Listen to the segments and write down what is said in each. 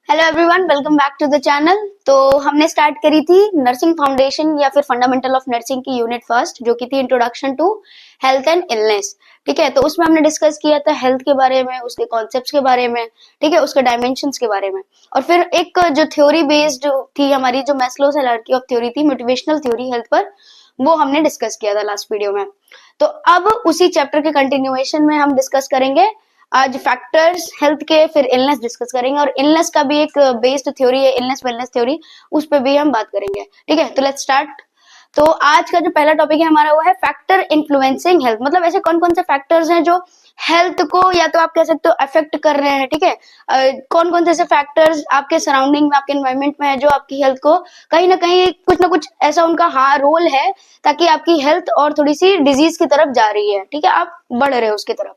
Hello everyone, welcome back to the channel. तो हमने start करी थी नर्सिंग फाउंडेशन या फिर फंडामेंटल ऑफ नर्सिंग की यूनिट फर्स्ट, जो की थी introduction to health and illness. ठीक है, तो उसमें हमने डिस्कस किया था हेल्थ के बारे में, उसके कॉन्सेप्ट्स के बारे में, ठीक है, उसके डायमेंशंस के बारे में। और फिर एक जो थ्योरी बेस्ड थी हमारी, जो मैस्लोस हायरार्की ऑफ थ्योरी थी, मोटिवेशनल थ्योरी हेल्थ पर, वो हमने डिस्कस किया था लास्ट वीडियो में। तो अब उसी चैप्टर के कंटिन्यूएशन में हम डिस्कस करेंगे आज फैक्टर्स हेल्थ के, फिर इलनेस डिस्कस करेंगे, और इलनेस का भी एक बेस्ड थ्योरी है, इलनेस वेलनेस थ्योरी, उस पर भी हम बात करेंगे। ठीक है, तो लेट्स स्टार्ट। तो आज का जो पहला टॉपिक है हमारा वो है फैक्टर इन्फ्लुएंसिंग हेल्थ। मतलब ऐसे कौन कौन से फैक्टर्स हैं जो हेल्थ को, या तो आप कह सकते हो, अफेक्ट कर रहे हैं। ठीक है, कौन कौन से ऐसे फैक्टर्स आपके सराउंडिंग में, आपके एनवायरमेंट में है, जो आपकी हेल्थ को कहीं ना कहीं कुछ ना कुछ ऐसा उनका रोल है, ताकि आपकी हेल्थ और थोड़ी सी डिजीज की तरफ जा रही है। ठीक है, आप बढ़ रहे हो उसकी तरफ।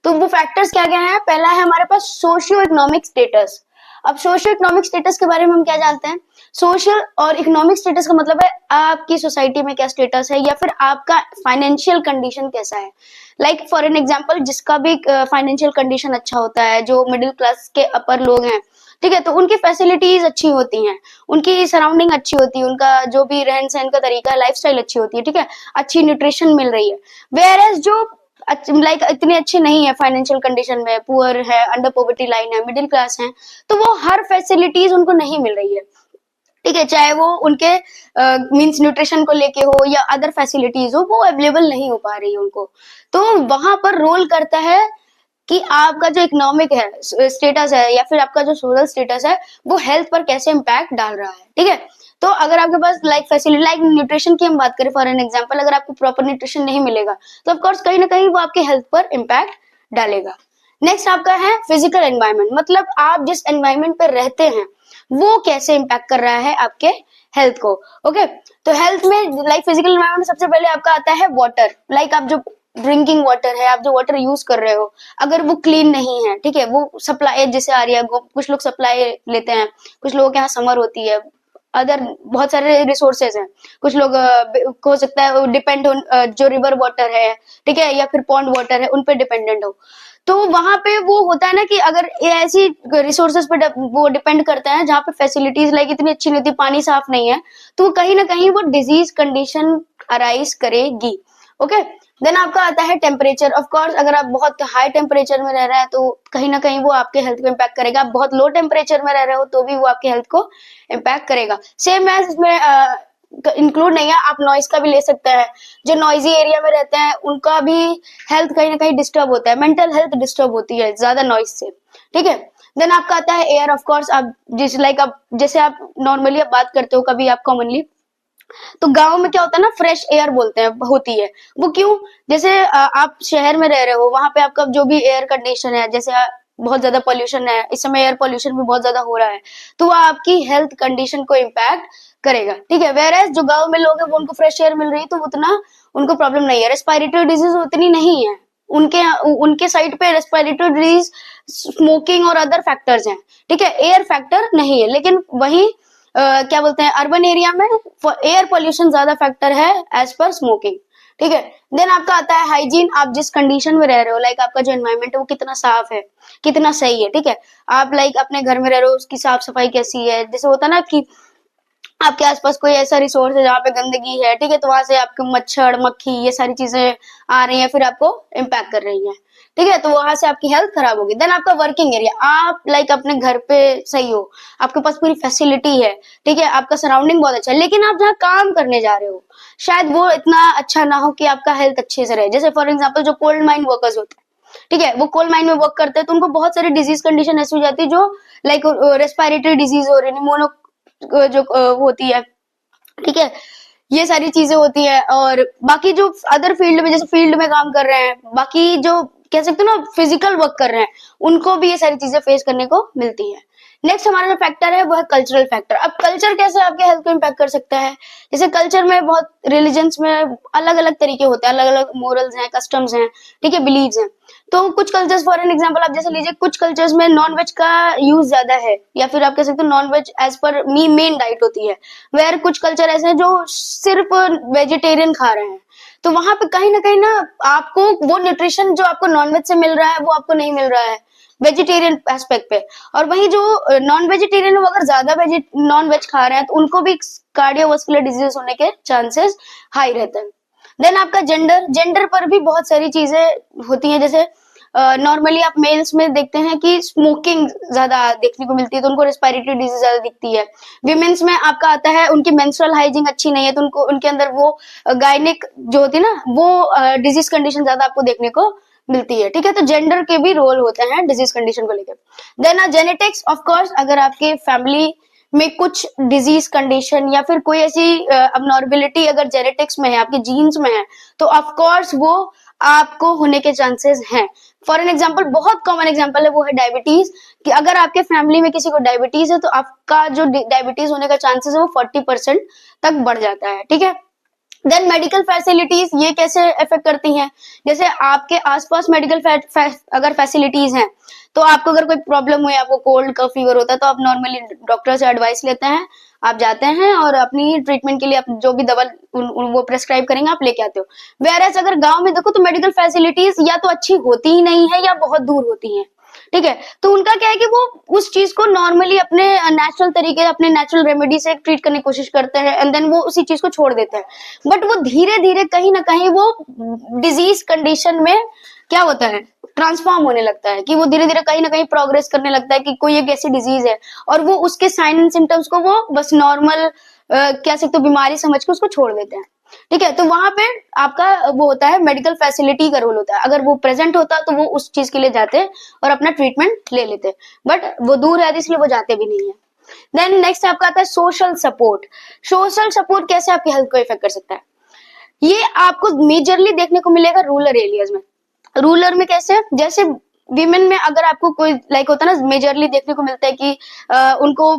तो वो फैक्टर्स क्या क्या है? पहला है हमारे पास सोशियो इकोनॉमिक स्टेटस। अब सोशियो इकोनॉमिक स्टेटस के बारे में हम क्या जानते हैं? सोशल और इकोनॉमिक स्टेटस का मतलब है आपकी सोसाइटी में क्या स्टेटस है, या फिर आपका फाइनेंशियल कंडीशन कैसा है। लाइक फॉर एन एग्जांपल, जिसका भी फाइनेंशियल कंडीशन अच्छा होता है, जो मिडिल क्लास के अपर लोग हैं, ठीक है, तो उनकी फैसिलिटीज अच्छी होती हैं, उनकी सराउंडिंग अच्छी होती है, उनका जो भी रहन सहन का तरीका है, लाइफस्टाइल अच्छी होती है। ठीक है, अच्छी न्यूट्रिशन मिल रही है। वेयर एज जो लाइक इतनी अच्छी नहीं है फाइनेंशियल कंडीशन में, पुअर है, अंडर पॉवर्टी लाइन है, मिडिल क्लास है, तो वो हर फैसिलिटीज उनको नहीं मिल रही है। ठीक है, चाहे वो उनके मींस न्यूट्रिशन को लेके हो या अदर फैसिलिटीज हो, वो अवेलेबल नहीं हो पा रही है उनको। तो वहां पर रोल करता है कि आपका जो इकोनॉमिक है स्टेटस है, या फिर आपका जो सोशल स्टेटस है, वो हेल्थ पर कैसे इम्पैक्ट डाल रहा है। ठीक है, तो अगर आपके पास लाइक फैसिलिटी, लाइक न्यूट्रिशन की हम बात करें फॉर एन एग्जांपल, अगर आपको प्रॉपर न्यूट्रिशन नहीं मिलेगा तो ऑफ कोर्स कहीं ना कहीं वो आपके हेल्थ पर इम्पैक्ट डालेगा। नेक्स्ट आपका है फिजिकल एनवायरनमेंट। मतलब आप जिस एनवायरनमेंट पर रहते हैं वो कैसे इम्पैक्ट कर रहा है आपके हेल्थ को। ओके, तो हेल्थ में लाइक फिजिकल एनवायरनमेंट में सबसे पहले आपका आता है वाटर। लाइक आप जो ड्रिंकिंग वाटर है, आप जो वाटर यूज कर रहे हो, अगर वो क्लीन नहीं है, ठीक है, वो सप्लाई जैसे आ रही है, कुछ लोग सप्लाई लेते हैं, कुछ लोगों के यहाँ समर होती है, अदर बहुत सारे रिसोर्सेज हैं, कुछ लोग हो सकता है डिपेंड हो, जो रिवर वाटर है, ठीक है, या फिर पॉन्ड वाटर है, उन पे डिपेंडेंट हो। तो वहां पे वो होता है ना कि अगर ये ऐसी रिसोर्सेज पे वो डिपेंड करता है जहाँ पे फैसिलिटीज लाइक इतनी अच्छी नहीं होती, पानी साफ नहीं है, तो कहीं ना कहीं वो डिजीज कंडीशन अराइज करेगी। ओके, देन आपका आता है टेम्परेचर। ऑफ कोर्स अगर आप बहुत हाई टेम्परेचर में रह रहे हैं तो कहीं ना कहीं वो आपके हेल्थ को इम्पैक्ट करेगा। आप बहुत लो टेम्परेचर में रह रहे हो तो भी वो आपके हेल्थ को इम्पैक्ट करेगा। सेम एज इसमें इंक्लूड नहीं है, आप नॉइज का भी ले सकते हैं। जो नॉइजी एरिया में रहते हैं उनका भी हेल्थ कहीं ना कहीं डिस्टर्ब होता है, मेंटल हेल्थ डिस्टर्ब होती है ज्यादा नॉइज से। ठीक है, देन आपका आता है एयर। ऑफ कोर्स आप जिस लाइक आप जैसे आप नॉर्मली आप बात करते हो कभी आप कॉमनली, तो गांव में क्या होता है ना, फ्रेश एयर बोलते हैं, होती है। वो क्यों? जैसे आप शहर में रह रहे हो, वहां पे आपका जो भी एयर कंडीशन है, जैसे बहुत ज्यादा पॉल्यूशन है, इस समय एयर पॉल्यूशन भी बहुत ज्यादा हो रहा है, तो वो आपकी हेल्थ कंडीशन को इम्पैक्ट करेगा। ठीक है, वेयर एज जो गांव में लोग हैं वो उनको फ्रेश एयर मिल रही है तो उतना उनको प्रॉब्लम नहीं है। रेस्पिरेटरी डिजीज उतनी नहीं है उनके उनके साइड पे। रेस्पिरेटरी डिजीज, स्मोकिंग और अदर फैक्टर्स हैं, ठीक है, एयर फैक्टर नहीं है। लेकिन वही क्या बोलते हैं, अर्बन एरिया में एयर पोल्यूशन ज्यादा फैक्टर है एज पर स्मोकिंग। ठीक है, देन आपका आता है हाइजीन। आप जिस कंडीशन में रह रहे हो, लाइक आपका जो एनवायरनमेंट है वो कितना साफ है, कितना सही है। ठीक है, आप लाइक अपने घर में रह रहे हो, उसकी साफ सफाई कैसी है। जैसे होता ना कि आपके आसपास कोई ऐसा रिसोर्स है जहाँ पे गंदगी है, ठीक है, तो वहां से आपके मच्छर मक्खी ये सारी चीजें आ रही हैं, फिर आपको इम्पैक्ट कर रही है। ठीक है, तो वहां से आपकी हेल्थ खराब होगी। देन आपका वर्किंग एरिया। आप लाइक अपने घर पे सही हो, आपके पास पूरी फैसिलिटी है, ठीक है, आपका सराउंडिंग बहुत अच्छा है, लेकिन आप जहाँ काम करने जा रहे हो शायद वो इतना अच्छा ना हो कि आपका हेल्थ अच्छे से रहे। जैसे फॉर एग्जाम्पल जो कोल्ड माइन वर्कर्स होते हैं, ठीक है, वो कोल माइन में वर्क करते हैं, तो उनको बहुत सारी डिजीज कंडीशन ऐसी हो जाती है जो लाइक रेस्पिरेटरी डिजीज हो रही है, निमोनो जो होती है, ठीक है, ये सारी चीजें होती है। और बाकी जो अदर फील्ड में, जैसे फील्ड में काम कर रहे हैं, बाकी जो कह सकते हो ना फिजिकल वर्क कर रहे हैं, उनको भी ये सारी चीजें फेस करने को मिलती है। नेक्स्ट हमारा जो फैक्टर है वो है कल्चरल फैक्टर। अब कल्चर कैसे आपके हेल्थ को इम्पैक्ट कर सकता है? जैसे कल्चर में बहुत रिलीजन्स में अलग अलग तरीके होते हैं, अलग अलग मोरल्स हैं, कस्टम्स हैं, ठीक है, बिलीव्स हैं। तो कुछ कल्चर्स फॉर एन एग्जांपल आप जैसे लीजिए, कुछ कल्चर्स में नॉन वेज का यूज ज्यादा है, या फिर आप कह सकते हो non veg as per main diet होती है। वेयर कुछ कल्चर ऐसे हैं जो सिर्फ वेजिटेरियन खा रहे हैं, तो वहां पे कहीं ना आपको वो न्यूट्रिशन जो आपको नॉनवेज से मिल रहा है वो आपको नहीं मिल रहा है वेजिटेरियन एस्पेक्ट पे। और वही जो नॉन वेजिटेरियन वो अगर ज्यादा नॉन वेज खा रहे हैं तो उनको भी कार्डियोवास्कुलर डिजीज होने के चांसेस हाई रहते हैं। देन आपका जेंडर पर भी बहुत सारी चीजें होती हैं, जैसे नॉर्मली आप मेल्स में देखते हैं कि स्मोकिंग ज्यादा देखने को मिलती है तो उनको रेस्पिरेटरी डिजीज ज्यादा दिखती है। विमेन्स में आपका आता है उनकी मेंस्ट्रुअल हाइजीन अच्छी नहीं है तो उनको उनके अंदर वो गायनिक जो होती है ना वो डिजीज कंडीशन ज्यादा आपको देखने को मिलती है। ठीक है, तो जेंडर के भी रोल होते हैं डिजीज कंडीशन को लेकर। देन जेनेटिक्स, ऑफ कोर्स अगर आपके फैमिली में कुछ डिजीज कंडीशन या फिर कोई ऐसी अबनॉर्मेलिटी अगर जेनेटिक्स में है, आपके जीन्स में है, तो ऑफ कोर्स वो आपको होने के चांसेस हैं। फॉर एन एग्जाम्पल, बहुत कॉमन एग्जाम्पल है वो है डायबिटीज, कि अगर आपके फैमिली में किसी को डायबिटीज है तो आपका जो डायबिटीज होने का चांसेस है वो 40% तक बढ़ जाता है। ठीक है, देन मेडिकल फैसिलिटीज ये कैसे इफेक्ट करती हैं, जैसे आपके आसपास मेडिकल अगर फैसिलिटीज हैं तो आपको अगर कोई प्रॉब्लम हुई, आपको कोल्ड का फीवर होता है तो आप नॉर्मली डॉक्टर से एडवाइस लेते हैं, आप जाते हैं और अपनी ट्रीटमेंट के लिए आप जो भी दवा वो प्रेस्क्राइब करेंगे आप लेके आते हो। वेयरएज अगर गांव में देखो तो मेडिकल फैसिलिटीज या तो अच्छी होती ही नहीं है या बहुत दूर होती हैं। ठीक है, तो उनका क्या है कि वो उस चीज को नॉर्मली अपने नेचुरल तरीके, अपने नेचुरल रेमेडी से ट्रीट करने की कोशिश करते हैं एंड देन वो उसी चीज को छोड़ देते हैं। बट वो धीरे धीरे कहीं ना कहीं वो डिजीज कंडीशन में क्या होता है, ट्रांसफॉर्म होने लगता है, कि वो धीरे धीरे कहीं ना कहीं प्रोग्रेस करने लगता है कि कोई एक ऐसी डिजीज है और वो उसके साइन एंड सिम्टम्स को वो बस नॉर्मल कह सकते हो बीमारी समझ के उसको छोड़ देते हैं। ठीक है, तो वहां पे आपका वो होता है मेडिकल फैसिलिटी का रोल होता है। अगर वो प्रेजेंट होता तो वो उस चीज के लिए जाते और अपना ट्रीटमेंट ले लेते, बट वो दूर है इसलिए वो जाते भी नहीं है। देन नेक्स्ट आपका आता है सोशल सपोर्ट। सोशल सपोर्ट कैसे आपकी हेल्थ को इफेक्ट कर सकता है, ये आपको मेजरली देखने को मिलेगा रूरल एरियाज में। रूरल में कैसे, जैसे विमेन में अगर आपको कोई लाइक होता है ना, मेजरली देखने को मिलता है कि उनको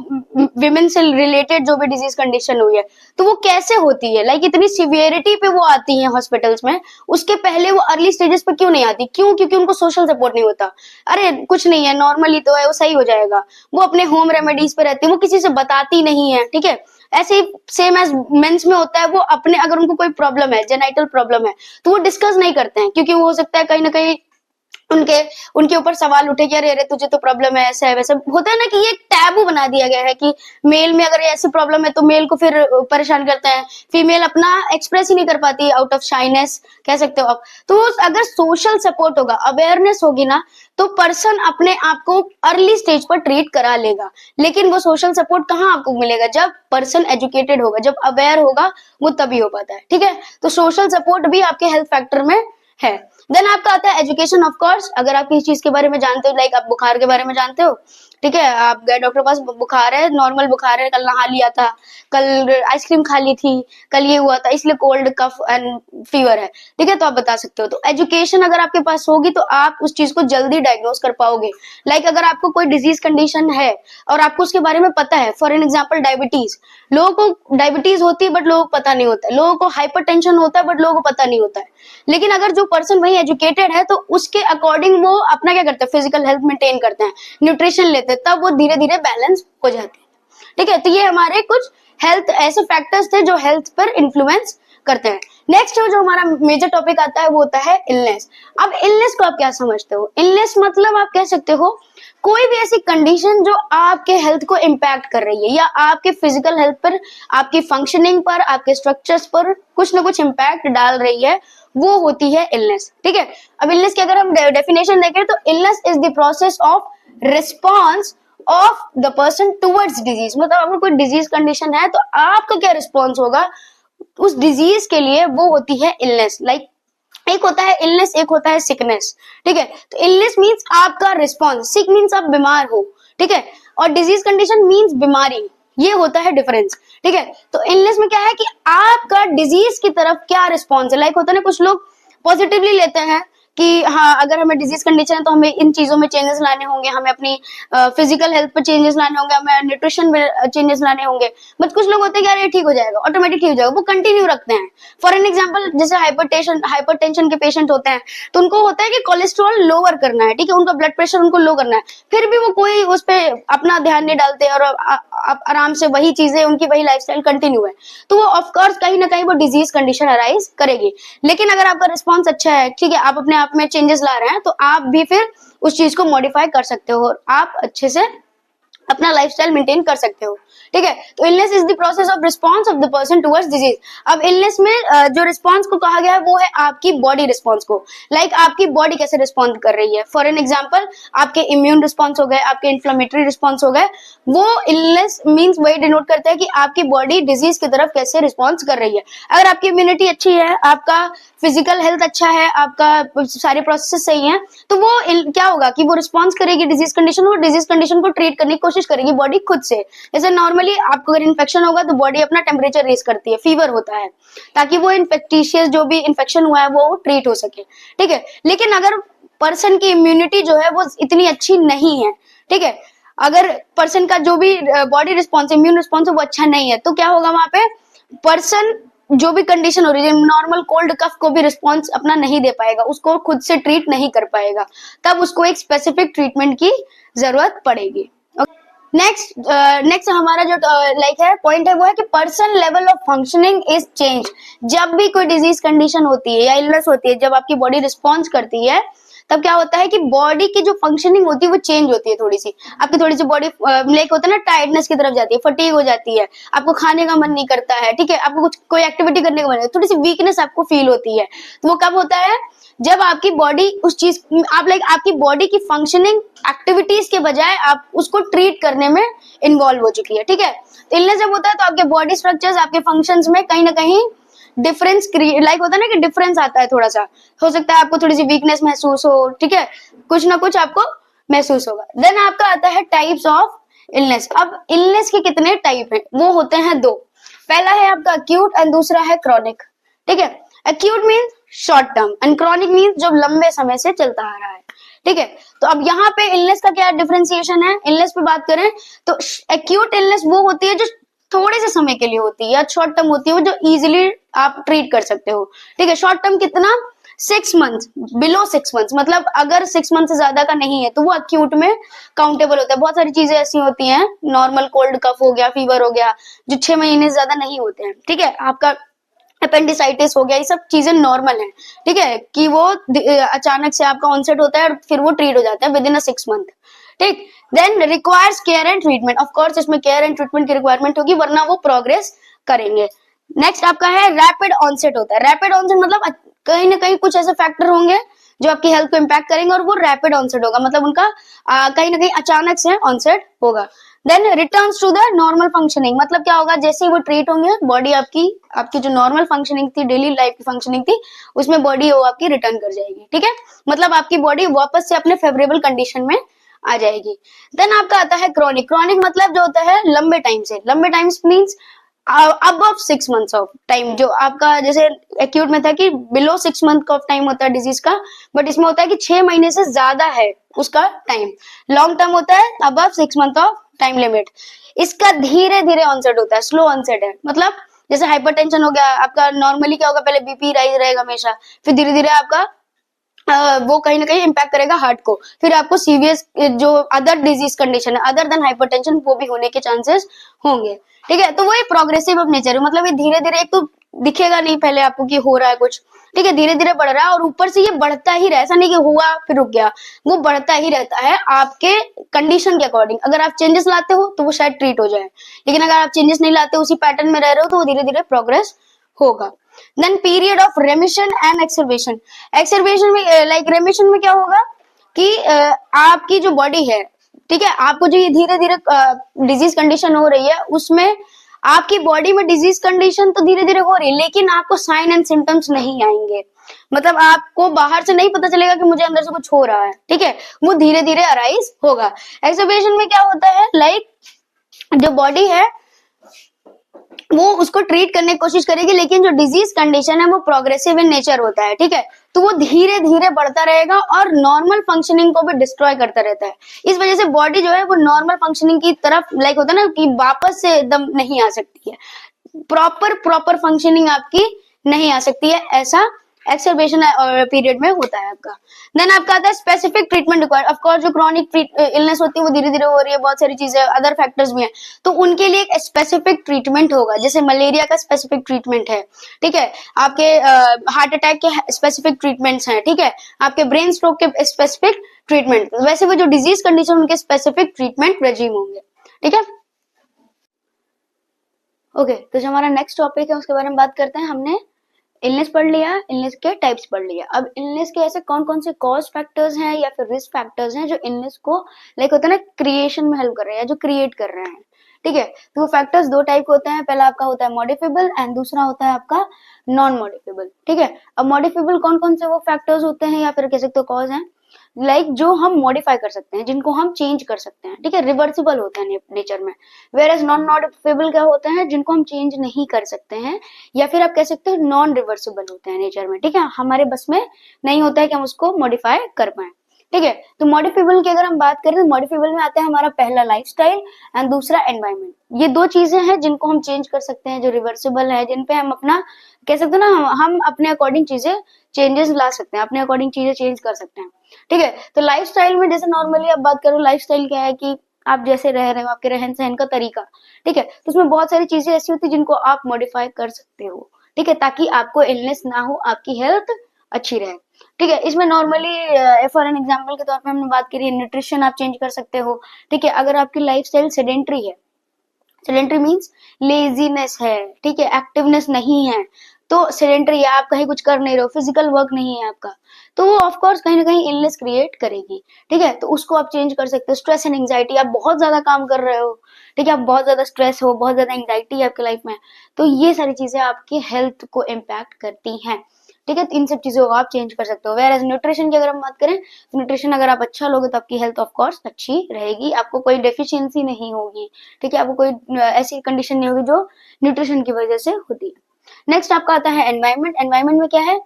विमेन से रिलेटेड जो भी डिजीज कंडीशन हुई है तो वो कैसे होती है, लाइक इतनी सिवियरिटी पे वो आती है हॉस्पिटल्स में, उसके पहले वो अर्ली स्टेजेस पे क्यों नहीं आती, क्यों, क्योंकि उनको सोशल सपोर्ट नहीं होता। अरे कुछ नहीं है, नॉर्मली तो है, वो सही हो जाएगा, वो अपने होम रेमेडीज पे रहती है, वो किसी से बताती नहीं है। ठीक है, ऐसे ही सेम एज मेंस में होता है, वो अपने अगर उनको कोई प्रॉब्लम है, जेनाइटल प्रॉब्लम है, तो वो डिस्कस नहीं करते हैं, क्योंकि वो हो सकता है कहीं ना कहीं उनके ऊपर सवाल उठे कि अरे अरे तुझे तो प्रॉब्लम है, ऐसा है वैसा होता है ना, कि ये टैबू बना दिया गया है कि मेल में अगर ऐसी प्रॉब्लम है तो मेल को फिर परेशान करते हैं, फीमेल अपना एक्सप्रेस ही नहीं कर पाती आउट ऑफ शाइनेस कह सकते हो आप। तो अगर सोशल सपोर्ट होगा, अवेयरनेस होगी ना, तो पर्सन अपने आप को अर्ली स्टेज पर ट्रीट करा लेगा। लेकिन वो सोशल सपोर्ट कहाँ आपको मिलेगा, जब पर्सन एजुकेटेड होगा, जब अवेयर होगा, वो तभी हो पाता है। ठीक है, तो सोशल सपोर्ट भी आपके हेल्थ फैक्टर में है। देन आपका आता है एजुकेशन, ऑफ कोर्स अगर आप किसी चीज के बारे में जानते हो, लाइक आप बुखार के बारे में जानते हो, ठीक है, आप गए डॉक्टर पास, बुखार है, नॉर्मल बुखार है, कल नहा लिया था, कल आइसक्रीम खा ली थी, कल ये हुआ था, इसलिए कोल्ड कफ एंड फीवर है। ठीक है, तो आप बता सकते हो। तो एजुकेशन अगर आपके पास होगी तो आप उस चीज को जल्दी डायग्नोज कर पाओगे। लाइक अगर आपको कोई डिजीज कंडीशन है और आपको उसके बारे में पता है, फॉर एन एग्जाम्पल डायबिटीज, लोगों को डायबिटीज होती है बट लोगों को पता नहीं होता है, लोगों को हाइपरटेंशन होता है बट लोगों को पता नहीं होता है। लेकिन अगर जो पर्सन वही एजुकेटेड है तो उसके अकॉर्डिंग वो अपना क्या करते हैं, फिजिकल हेल्थ मेंटेन करते हैं, न्यूट्रिशन लेते हैं, तब वो धीरे धीरे बैलेंस हो जाते हैं। ठीक है, तो ये हमारे कुछ हेल्थ ऐसे फैक्टर्स थे जो हेल्थ पर इन्फ्लुएंस करते हैं। नेक्स्ट जो हमारा मेजर टॉपिक आता है वो होता है इलनेस। अब इलनेस को आप क्या समझते हो, इलनेस मतलब आप कह सकते हो कोई भी ऐसी कंडीशन जो आपके हेल्थ को इम्पैक्ट कर रही है या आपके फिजिकल हेल्थ पर, आपकी फंक्शनिंग पर, आपके स्ट्रक्चर्स पर कुछ ना कुछ इम्पैक्ट डाल रही है, वो होती है इलनेस। ठीक है, अब इलनेस की अगर हम डेफिनेशन देखें तो illness is the process of response of the person towards disease. मतलब अगर कोई डिजीज कंडीशन है तो आपका क्या रिस्पॉन्स होगा उस डिजीज के लिए, वो होती है इलनेस। लाइक एक होता है इलनेस, एक होता है सिकनेस। ठीक है, तो इलनेस मीन्स आपका रिस्पॉन्स, सिक मीन्स आप बीमार हो। ठीक है, और डिजीज कंडीशन मीन्स बीमारी, ये होता है डिफरेंस। ठीक है, तो इलनेस में क्या है कि आपका डिजीज की तरफ क्या रिस्पॉन्स है। लाइक होता है ना, कुछ लोग पॉजिटिवली लेते हैं कि हाँ अगर हमें डिजीज कंडीशन है तो हमें इन चीजों में चेंजेस लाने होंगे, हमें अपनी फिजिकल हेल्थ पे चेंजेस लाने होंगे, हमें न्यूट्रिशन में चेंजेस लाने होंगे। बट कुछ लोग होते हैं कि यार ये ठीक हो जाएगा, ऑटोमेटिक ठीक हो जाएगा, वो कंटिन्यू रखते हैं। फॉर एन एग्जाम्पल जैसे हाइपरटेंशन के पेशेंट होते हैं तो उनको होता है कि कोलेस्ट्रॉल लोअर करना है, ठीक है, उनका ब्लड प्रेशर उनको लो करना है, फिर भी वो कोई उस पर अपना ध्यान नहीं डालते और आराम से वही चीजें, उनकी वही लाइफस्टाइल कंटिन्यू है, तो वो ऑफकोर्स कहीं ना कहीं वो डिजीज कंडीशन अराइज करेगी। लेकिन अगर आपका रिस्पॉन्स अच्छा है, ठीक है, आप अपने आप में चेंजेस ला रहे हैं, तो आप भी फिर उस चीज को मॉडिफाई कर सकते हो और आप अच्छे से अपना लाइफस्टाइल मेंटेन कर सकते हो, ठीक है। तो illness is the process of response of the person towards disease. अब इलनेस में जो रिस्पॉन्स को कहा गया है वो है आपकी बॉडी रिस्पॉन्स को, लाइक आपकी बॉडी कैसे रिस्पॉन्ड कर रही है। फॉर एन एग्जांपल आपके इम्यून रिस्पॉन्स हो गए, आपके इन्फ्लेमेटरी रिस्पॉन्स हो गए, वो इलनेस मींस वही डिनोट करता है कि आपकी बॉडी डिजीज की तरफ कैसे रिस्पॉन्स कर रही है। अगर आपकी इम्यूनिटी अच्छी है, आपका फिजिकल हेल्थ अच्छा है, आपका सारे प्रोसेस सही है, तो वो क्या होगा कि वो रिस्पॉन्स करेगी डिजीज कंडीशन, वो डिजीज कंडीशन को ट्रीट करने की कोशिश करेगी बॉडी खुद से। जैसे नॉर्मली आपको अगर इन्फेक्शन होगा तो बॉडी अपना टेम्परेचर रेज करती है, फीवर होता है, ताकि वो इन्फेक्टिशियस जो भी इन्फेक्शन हुआ है वो ट्रीट हो सके, ठीक है। लेकिन अगर पर्सन की इम्यूनिटी जो है वो इतनी अच्छी नहीं है, ठीक है, अगर पर्सन का जो भी बॉडी रिस्पॉन्स, इम्यून रिस्पॉन्स है वो अच्छा नहीं है, तो क्या होगा वहां पे पर्सन जो भी कंडीशन हो रही है, नॉर्मल कोल्ड कफ को भी रिस्पॉन्स अपना नहीं दे पाएगा, उसको खुद से ट्रीट नहीं कर पाएगा, तब उसको एक स्पेसिफिक ट्रीटमेंट की जरूरत पड़ेगी। नेक्स्ट हमारा जो लाइक है पॉइंट है वो है कि person level of functioning is change. जब भी कोई डिजीज कंडीशन होती है या इलनेस होती है, जब आपकी बॉडी रिस्पॉन्स करती है, तब क्या होता है कि बॉडी की जो फंक्शनिंग होती है वो चेंज होती है, थोड़ी सी आपकी थोड़ी सी बॉडी लाइक होता है ना, टायर्डनेस की तरफ जाती है, फटीग हो जाती है, आपको खाने का मन नहीं करता है, ठीक है, आपको कुछ कोई एक्टिविटी करने का मन है, थोड़ी सी वीकनेस आपको फील होती है। तो वो कब होता है, जब आपकी बॉडी उस चीज आप लाइक आपकी बॉडी की फंक्शनिंग एक्टिविटीज के बजाय आप उसको ट्रीट करने में इन्वॉल्व हो चुकी है, ठीक है। तो इलनेस जब होता है तो आपके बॉडी स्ट्रक्चर्स, आपके फंक्शंस में कहीं ना कहीं डिफरेंस लाइक होता है ना कि डिफरेंस आता है, थोड़ा सा हो सकता है आपको थोड़ी सी वीकनेस महसूस हो, ठीक है, कुछ ना कुछ आपको महसूस होगा। देन आपका आता है टाइप्स ऑफ इलनेस। अब इलनेस के कितने टाइप हैं, वो होते हैं दो। पहला है आपका अक्यूट एंड दूसरा है क्रॉनिक, ठीक है। Acute means short term and chronic means जो लंबे समय से चलता आ रहा है, ठीक है। तो अब यहाँ पे इलनेस का क्या डिफरेंशिएशन है, इलनेस पे बात करें तो एक्यूट इलनेस वो होती है जो थोड़े से समय के लिए होती है, या शॉर्ट टर्म होती है वो जो इजीली आप ट्रीट कर सकते हो, ठीक है। शॉर्ट टर्म कितना, 6 मंथ्स, बिलो 6 मंथ्स, मतलब अगर 6 मंथ से ज्यादा का नहीं है तो वो अक्यूट में काउंटेबल होता है। बहुत सारी चीजें ऐसी होती हैं, नॉर्मल कोल्ड कफ हो गया, फीवर हो गया, जो 6 महीने से ज्यादा नहीं होते हैं, ठीक है। आपका अपेंडिसाइटिस हो गया, ये सब चीजें नॉर्मल है, ठीक है, कि वो अचानक से आपका ऑनसेट होता है और फिर वो ट्रीट हो जाता है विद इन 6 मंथ, ठीक। Then requires care and treatment, of course इसमें केयर एंड ट्रीटमेंट की रिक्वायरमेंट होगी, वरना वो प्रोग्रेस करेंगे। नेक्स्ट आपका है रैपिड ऑनसेट होता है। रैपिड ऑनसेट मतलब कहीं ना कहीं कुछ ऐसे फैक्टर होंगे जो आपकी हेल्थ को इम्पैक्ट करेंगे और वो रैपिड ऑनसेट होगा, मतलब उनका कहीं ना कहीं अचानक से ऑनसेट होगा। Then returns to the normal functioning, मतलब क्या होगा, जैसे ही वो ट्रीट होंगे बॉडी आपकी जो नॉर्मल फंक्शनिंग थी, डेली लाइफ की फंक्शनिंग थी, उसमें बॉडी वो आपकी रिटर्न कर जाएगी, ठीक है, मतलब आपकी बॉडी वापस से अपने फेवरेबल कंडीशन में आ जाएगी। देन आपका आता है क्रॉनिक। क्रॉनिक मतलब जो होता है लंबे टाइम से, लंबे time means above 6 months of time, जो आपका जैसे एक्यूट में था कि बिलो 6 मंथ का टाइम होता है डिजीज का, बट इसमें होता है कि 6 महीने से ज्यादा है उसका टाइम। लॉन्ग टर्म होता है above 6 month of time limit. इसका धीरे धीरे ऑनसेट होता है, स्लो ऑनसेट है, मतलब जैसे हाइपरटेंशन हो गया आपका, नॉर्मली क्या होगा, पहले बीपी राइज रहेगा हमेशा, फिर धीरे धीरे आपका वो कहीं ना कहीं इम्पैक्ट करेगा हार्ट को, फिर आपको सीवियस जो अदर डिजीज कंडीशन है अदर देन हाइपरटेंशन वो भी होने के चांसेस होंगे, ठीक है। तो वो ये प्रोग्रेसिव ऑफ नेचर है, मतलब ये धीरे धीरे, एक तो दिखेगा नहीं पहले आपको कि हो रहा है कुछ, ठीक है, धीरे धीरे बढ़ रहा है और ऊपर से ये बढ़ता ही रहा, ऐसा नहीं कि हुआ फिर रुक गया, वो बढ़ता ही रहता है आपके कंडीशन के अकॉर्डिंग। अगर आप चेंजेस लाते हो तो वो शायद ट्रीट हो जाए, लेकिन अगर आप चेंजेस नहीं लाते, उसी पैटर्न में रह रहे हो, तो वो धीरे धीरे प्रोग्रेस होगा। Then period of remission and exacerbation. Exacerbation में लाइक रेमिशन में क्या होगा कि आपकी जो बॉडी है, ठीक है, आपको जो ये धीरे धीरे डिजीज कंडीशन हो रही है, उसमें आपकी बॉडी में डिजीज कंडीशन तो धीरे धीरे हो रही है, लेकिन आपको साइन एंड सिम्टम्स नहीं आएंगे, मतलब आपको बाहर से नहीं पता चलेगा कि मुझे अंदर से कुछ हो रहा है, ठीक है, वो धीरे धीरे अराइज होगा। एक्सरवेशन में क्या होता है, लाइक जो बॉडी है वो उसको ट्रीट करने की कोशिश करेगी, लेकिन जो डिजीज कंडीशन है वो प्रोग्रेसिव इन नेचर होता है, ठीक है। तो वो धीरे धीरे बढ़ता रहेगा और नॉर्मल फंक्शनिंग को भी डिस्ट्रॉय करता रहता है। इस वजह से बॉडी जो है वो नॉर्मल फंक्शनिंग की तरफ लाइक होता है ना कि वापस से एकदम नहीं आ सकती है, प्रॉपर फंक्शनिंग आपकी नहीं आ सकती है, ऐसा एक्सरबेशन पीरियड में होता है आपका। देन आपका आता है specific treatment required. Of course जो क्रॉनिक इलनेस होती है वो धीरे धीरे हो रही है, बहुत सारी चीजें अदर फैक्टर्स भी हैं, तो उनके लिए एक स्पेसिफिक ट्रीटमेंट होगा। जैसे मलेरिया का स्पेसिफिक ट्रीटमेंट है, ठीक है, आपके हार्ट अटैक के स्पेसिफिक ट्रीटमेंट्स हैं, ठीक है, आपके ब्रेन स्ट्रोक के स्पेसिफिक ट्रीटमेंट, वैसे वो जो डिजीज कंडीशन उनके स्पेसिफिक ट्रीटमेंट रेजिम होंगे, ठीक है। ओके, तो जो हमारा नेक्स्ट टॉपिक है उसके बारे में बात करते हैं। हमने इलनेस पढ़ लिया, इलनेस के टाइप्स पढ़ लिया। अब इलनेस के ऐसे कौन कौन से कॉज फैक्टर्स हैं या फिर रिस्क फैक्टर्स हैं जो इलनेस को लाइक होता है ना क्रिएशन में हेल्प कर रहे हैं, जो क्रिएट कर रहे हैं, ठीक है। तो वो फैक्टर्स दो टाइप होते हैं, पहला आपका होता है मॉडिफिएबल एंड दूसरा होता है आपका नॉन मॉडिफिएबल, ठीक है। अब मॉडिफिएबल कौन कौन से वो फैक्टर्स होते हैं या फिर कह सकते हो कॉज हैं, लाइक जो हम मॉडिफाई कर सकते हैं, जिनको हम चेंज कर सकते हैं, ठीक है, रिवर्सिबल होते हैं नेचर में। वेयर एज नॉन मॉडिफिएबल क्या होते हैं, जिनको हम चेंज नहीं कर सकते हैं या फिर आप कह सकते हो नॉन रिवर्सिबल होते हैं नेचर में, ठीक है, हमारे बस में नहीं होता है कि हम उसको मॉडिफाई कर पाए, ठीक है। तो मॉडिफिएबल की अगर हम बात करें तो मॉडिफिएबल में आता है हमारा पहला लाइफस्टाइल एंड दूसरा एनवायरनमेंट। ये दो चीजें हैं जिनको हम चेंज कर सकते हैं, जो रिवर्सिबल है, जिन पे हम अपना कह सकते हैं ना हम अपने अकॉर्डिंग चीजें चेंजेस ला सकते हैं, अपने अकॉर्डिंग चीजें चेंज कर सकते हैं, ठीक है। तो लाइफस्टाइल में जैसे नॉर्मली आप बात करो, लाइफस्टाइल क्या है कि आप जैसे रह रहे हो, आपके रहन सहन का तरीका, ठीक है, तो उसमें बहुत सारी चीजें ऐसी होती है जिनको आप मॉडिफाई कर सकते हो, ठीक है, ताकि आपको इलनेस ना हो, आपकी हेल्थ अच्छी रहे, ठीक है। इसमें नॉर्मली फॉर एन एग्जांपल के तौर पे हमने बात करी, न्यूट्रिशन आप चेंज कर सकते हो, ठीक है। अगर आपकी लाइफस्टाइल सेडेंट्री है, सेडेंट्री मीन्स लेजीनेस है, ठीक है, एक्टिवनेस नहीं है, तो सेडेंट्री है, आप कहीं कुछ कर नहीं रहे हो, फिजिकल वर्क नहीं है आपका, तो वो ऑफ कोर्स कहीं ना कहीं इलनेस क्रिएट करेगी, ठीक है। तो उसको आप चेंज कर सकते हो। स्ट्रेस एंड एंजाइटी, आप बहुत ज्यादा काम कर रहे हो, ठीक है, आप बहुत ज्यादा स्ट्रेस हो, बहुत ज्यादा एंजाइटी है आपकी लाइफ में, तो ये सारी चीजें आपकी हेल्थ को इम्पैक्ट करती हैं, ठीक है। तो इन सब चीजों को आप चेंज कर सकते हो। वेयर एज न्यूट्रिशन की अगर हम बात करें तो न्यूट्रिशन अगर आप अच्छा लोगे तो आपकी हेल्थ ऑफ कोर्स अच्छी रहेगी, आपको कोई डेफिशिएंसी नहीं होगी, ठीक है, आपको कोई ऐसी कंडीशन नहीं होगी जो न्यूट्रिशन की वजह से होती है। नेक्स्ट आपका आता है एनवायरनमेंट। एनवायरनमेंट में क्या है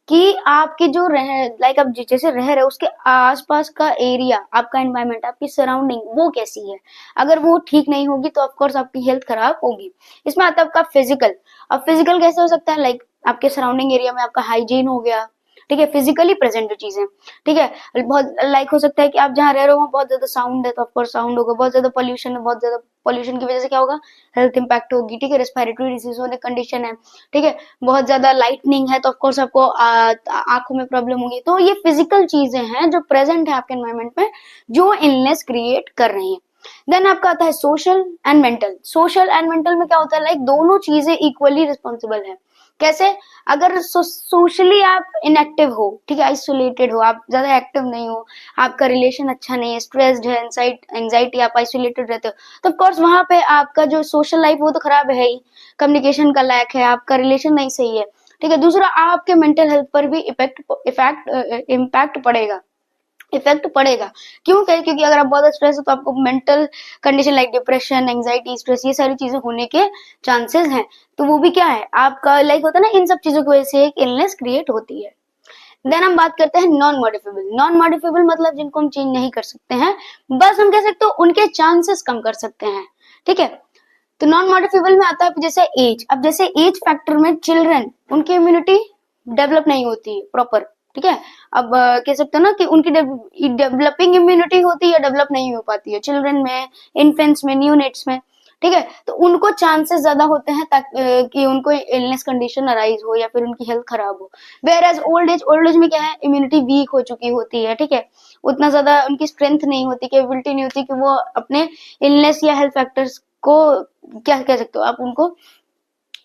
कि आपके जो लाइक आप जैसे रह रहे हो उसके आसपास का एरिया, आपका एनवायरनमेंट, आपकी सराउंडिंग वो कैसी है, अगर वो ठीक नहीं होगी तो ऑफकोर्स आपकी हेल्थ खराब होगी। इसमें आता है आपका फिजिकल। अब फिजिकल कैसे हो सकता है, लाइक आपके सराउंडिंग एरिया में आपका हाइजीन हो गया, ठीक है, फिजिकली प्रेजेंट जो चीजें, ठीक है, बहुत लाइक हो सकता है कि आप जहाँ रह रहे हो वहाँ बहुत ज्यादा साउंड है तो ऑफकोर्स साउंड होगा, बहुत ज्यादा पोल्यूशन है, बहुत ज्यादा पोल्यूशन की वजह से क्या होगा, हेल्थ इंपैक्ट होगी, ठीक है, रेस्पिरेटरी डिजीज होने कंडीशन है, ठीक है, बहुत ज्यादा लाइटनिंग है तो ऑफकोर्स आपको आंखों में प्रॉब्लम होगी। तो ये फिजिकल चीजें हैं जो प्रेजेंट है आपके एनवायरनमेंट में जो इलनेस क्रिएट कर रही है। देन आपका आता है social and mental. Social and mental में क्या होता है, लाइक दोनों चीजें इक्वली रिस्पॉन्सिबल है। कैसे, अगर सोशली आप इनएक्टिव हो, ठीक है, आइसोलेटेड हो, आप ज्यादा एक्टिव नहीं हो, आपका रिलेशन अच्छा नहीं है, स्ट्रेस्ड है, एंजाइटी, आप आइसोलेटेड रहते हो, तो ऑफकोर्स वहां पे आपका जो सोशल लाइफ वो तो खराब है ही, कम्युनिकेशन का लैक है, आपका रिलेशन नहीं सही है, ठीक है। दूसरा आपके मेंटल हेल्थ पर भी इम्पैक्ट पड़ेगा, इफेक्ट पड़ेगा। क्यों, क्योंकि अगर आप बहुत स्ट्रेस हो तो आपको mental condition like depression, anxiety, stress, ये सारी चीजें होने के चांसेस हैं। तो वो भी क्या है आपका लाइक होता है ना, इन सब चीजों की वजह से एक इलनेस क्रिएट होती है। देन हम बात करते हैं नॉन मॉडिफिएबल। नॉन मॉडिफिएबल मतलब जिनको हम चेंज नहीं कर सकते हैं, बस हम कह सकते हो उनके चांसेस कम कर सकते हैं, ठीक है। तो नॉन मॉडिफिएबल में आता है जैसे एज। अब जैसे एज फैक्टर में चिल्ड्रन, उनकी इम्यूनिटी डेवलप नहीं होती प्रॉपर, ठीक है। अब कह सकते हो ना कि उनकी डेवलपिंग इम्यूनिटी होती है, डेवलप नहीं हो पाती है चिल्ड्रन में, इन्फेंट्स में, न्यूनेट्स में, ठीक है। तो उनको चांसेस ज्यादा होते हैं कि उनको इलनेस कंडीशन अराइज हो या फिर उनकी हेल्थ खराब हो। वेयर एज ओल्ड एज में क्या है, इम्यूनिटी वीक हो चुकी होती है, ठीक है, उतना ज्यादा उनकी स्ट्रेंथ नहीं होती, कैपेबिलिटी नहीं होती कि वो अपने इलनेस या हेल्थ फैक्टर्स को क्या कह सकते हो आप उनको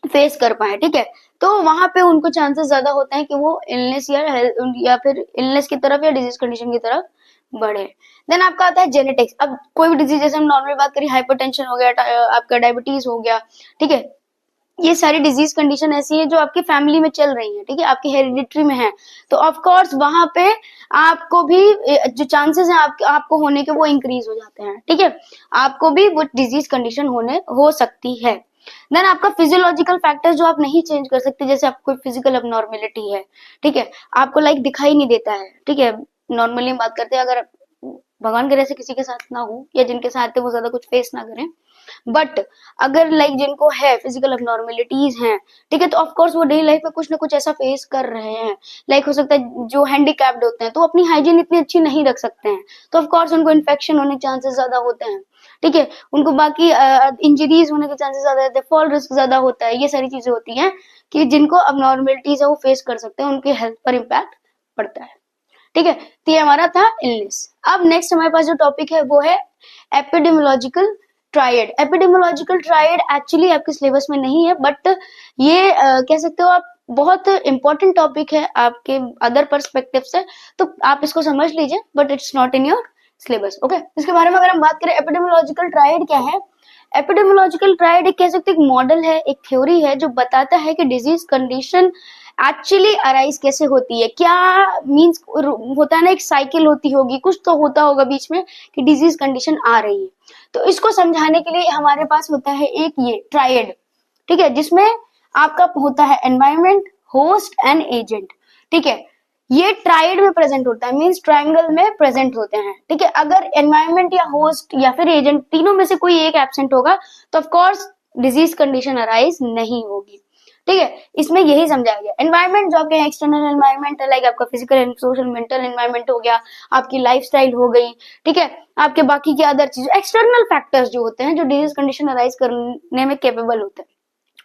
फेस कर पाए, ठीक है। तो वहां पे उनको चांसेस ज्यादा होते हैं कि वो इलनेस या फिर इलनेस की तरफ या डिजीज कंडीशन की तरफ बढ़े। देन आपका आता है जेनेटिक्स। अब कोई भी डिजीज, जैसे हम नॉर्मल बात करें, हाइपरटेंशन हो गया, आपका डायबिटीज हो गया, ठीक है, ये सारी डिजीज कंडीशन ऐसी है जो आपकी फैमिली में चल रही है, ठीक है, आपकी हेरिडिटरी में है, तो ऑफ कोर्स वहां पे आपको भी जो चांसेस है आपको होने के वो इंक्रीज हो जाते हैं, ठीक है, आपको भी वो डिजीज कंडीशन हो सकती है। देन आपका फिजियोलॉजिकल फैक्टर्स जो आप नहीं चेंज कर सकते, जैसे आपको कोई फिजिकल अबनॉर्मेलिटी है, ठीक है, आपको लाइक दिखाई नहीं देता है, ठीक है, नॉर्मली बात करते हैं, अगर भगवान करे ऐसे किसी के साथ ना हो या जिनके साथ है वो ज्यादा कुछ फेस ना करें, बट अगर लाइक जिनको है फिजिकल अबनॉर्मेलिटीज हैं, ठीक है, तो ऑफ कोर्स वो डेली लाइफ में कुछ ना कुछ ऐसा फेस कर रहे हैं, लाइक हो सकता है जो हैंडीकैप्ड होते हैं तो अपनी हाइजीन इतनी अच्छी नहीं रख सकते हैं, तो ऑफ कोर्स उनको इन्फेक्शन होने के चांसेस ज्यादा होते हैं, ठीक है, उनको बाकी इंजरीज होने के चांसेस ज्यादा होते हैं, फॉल रिस्क ज्यादा होता है, ये सारी चीजें होती हैं कि जिनको अबनॉर्मेलिटीज है वो फेस कर सकते हैं, उनकी हेल्थ पर इम्पैक्ट पड़ता है, ठीक है। तो ये हमारा था इलनेस। अब नेक्स्ट हमारे पास जो टॉपिक है वो है epidemiological triad. Epidemiological triad actually आपके सिलेबस में नहीं है, बट ये कह सकते हो आप बहुत इंपॉर्टेंट टॉपिक है आपके अदर पर्सपेक्टिव से, तो आप इसको समझ लीजिए, but it's not in your syllabus, okay. इसके बारे में अगर हम बात करें एपिडेमियोलॉजिकल ट्रायड क्या है, एपिडेमियोलॉजिकल ट्रायड एक कह सकते हैं एक मॉडल है, एक थ्योरी है जो बताता है कि डिजीज कंडीशन एक्चुअली अराइज कैसे होती है, क्या मींस होता है ना, एक साइकिल होती होगी, कुछ तो होता होगा बीच में कि डिजीज कंडीशन आ रही है, तो इसको समझाने के लिए हमारे पास होता है एक ये ट्रायड, ठीक है, जिसमें आपका होता है एनवायरमेंट, होस्ट एंड एजेंट, ठीक है, ये ट्रायड में प्रेजेंट होता है, मींस ट्रायंगल में प्रेजेंट होते हैं, ठीक है। अगर एनवायरमेंट या होस्ट या फिर एजेंट तीनों में से कोई एक एब्सेंट होगा तो of course disease condition arise नहीं होगी, ठीक है। इसमें यही समझाया गया। एनवायरमेंट जो आपके एक्सटर्नल एनवायरमेंट है, लाइक आपका physical and social mental environment हो गया, आपकी लाइफस्टाइल हो गई, ठीक है, आपके बाकी के अदर चीज एक्सटर्नल फैक्टर्स जो होते हैं जो डिजीज कंडीशन अराइज करने में केपेबल होते हैं,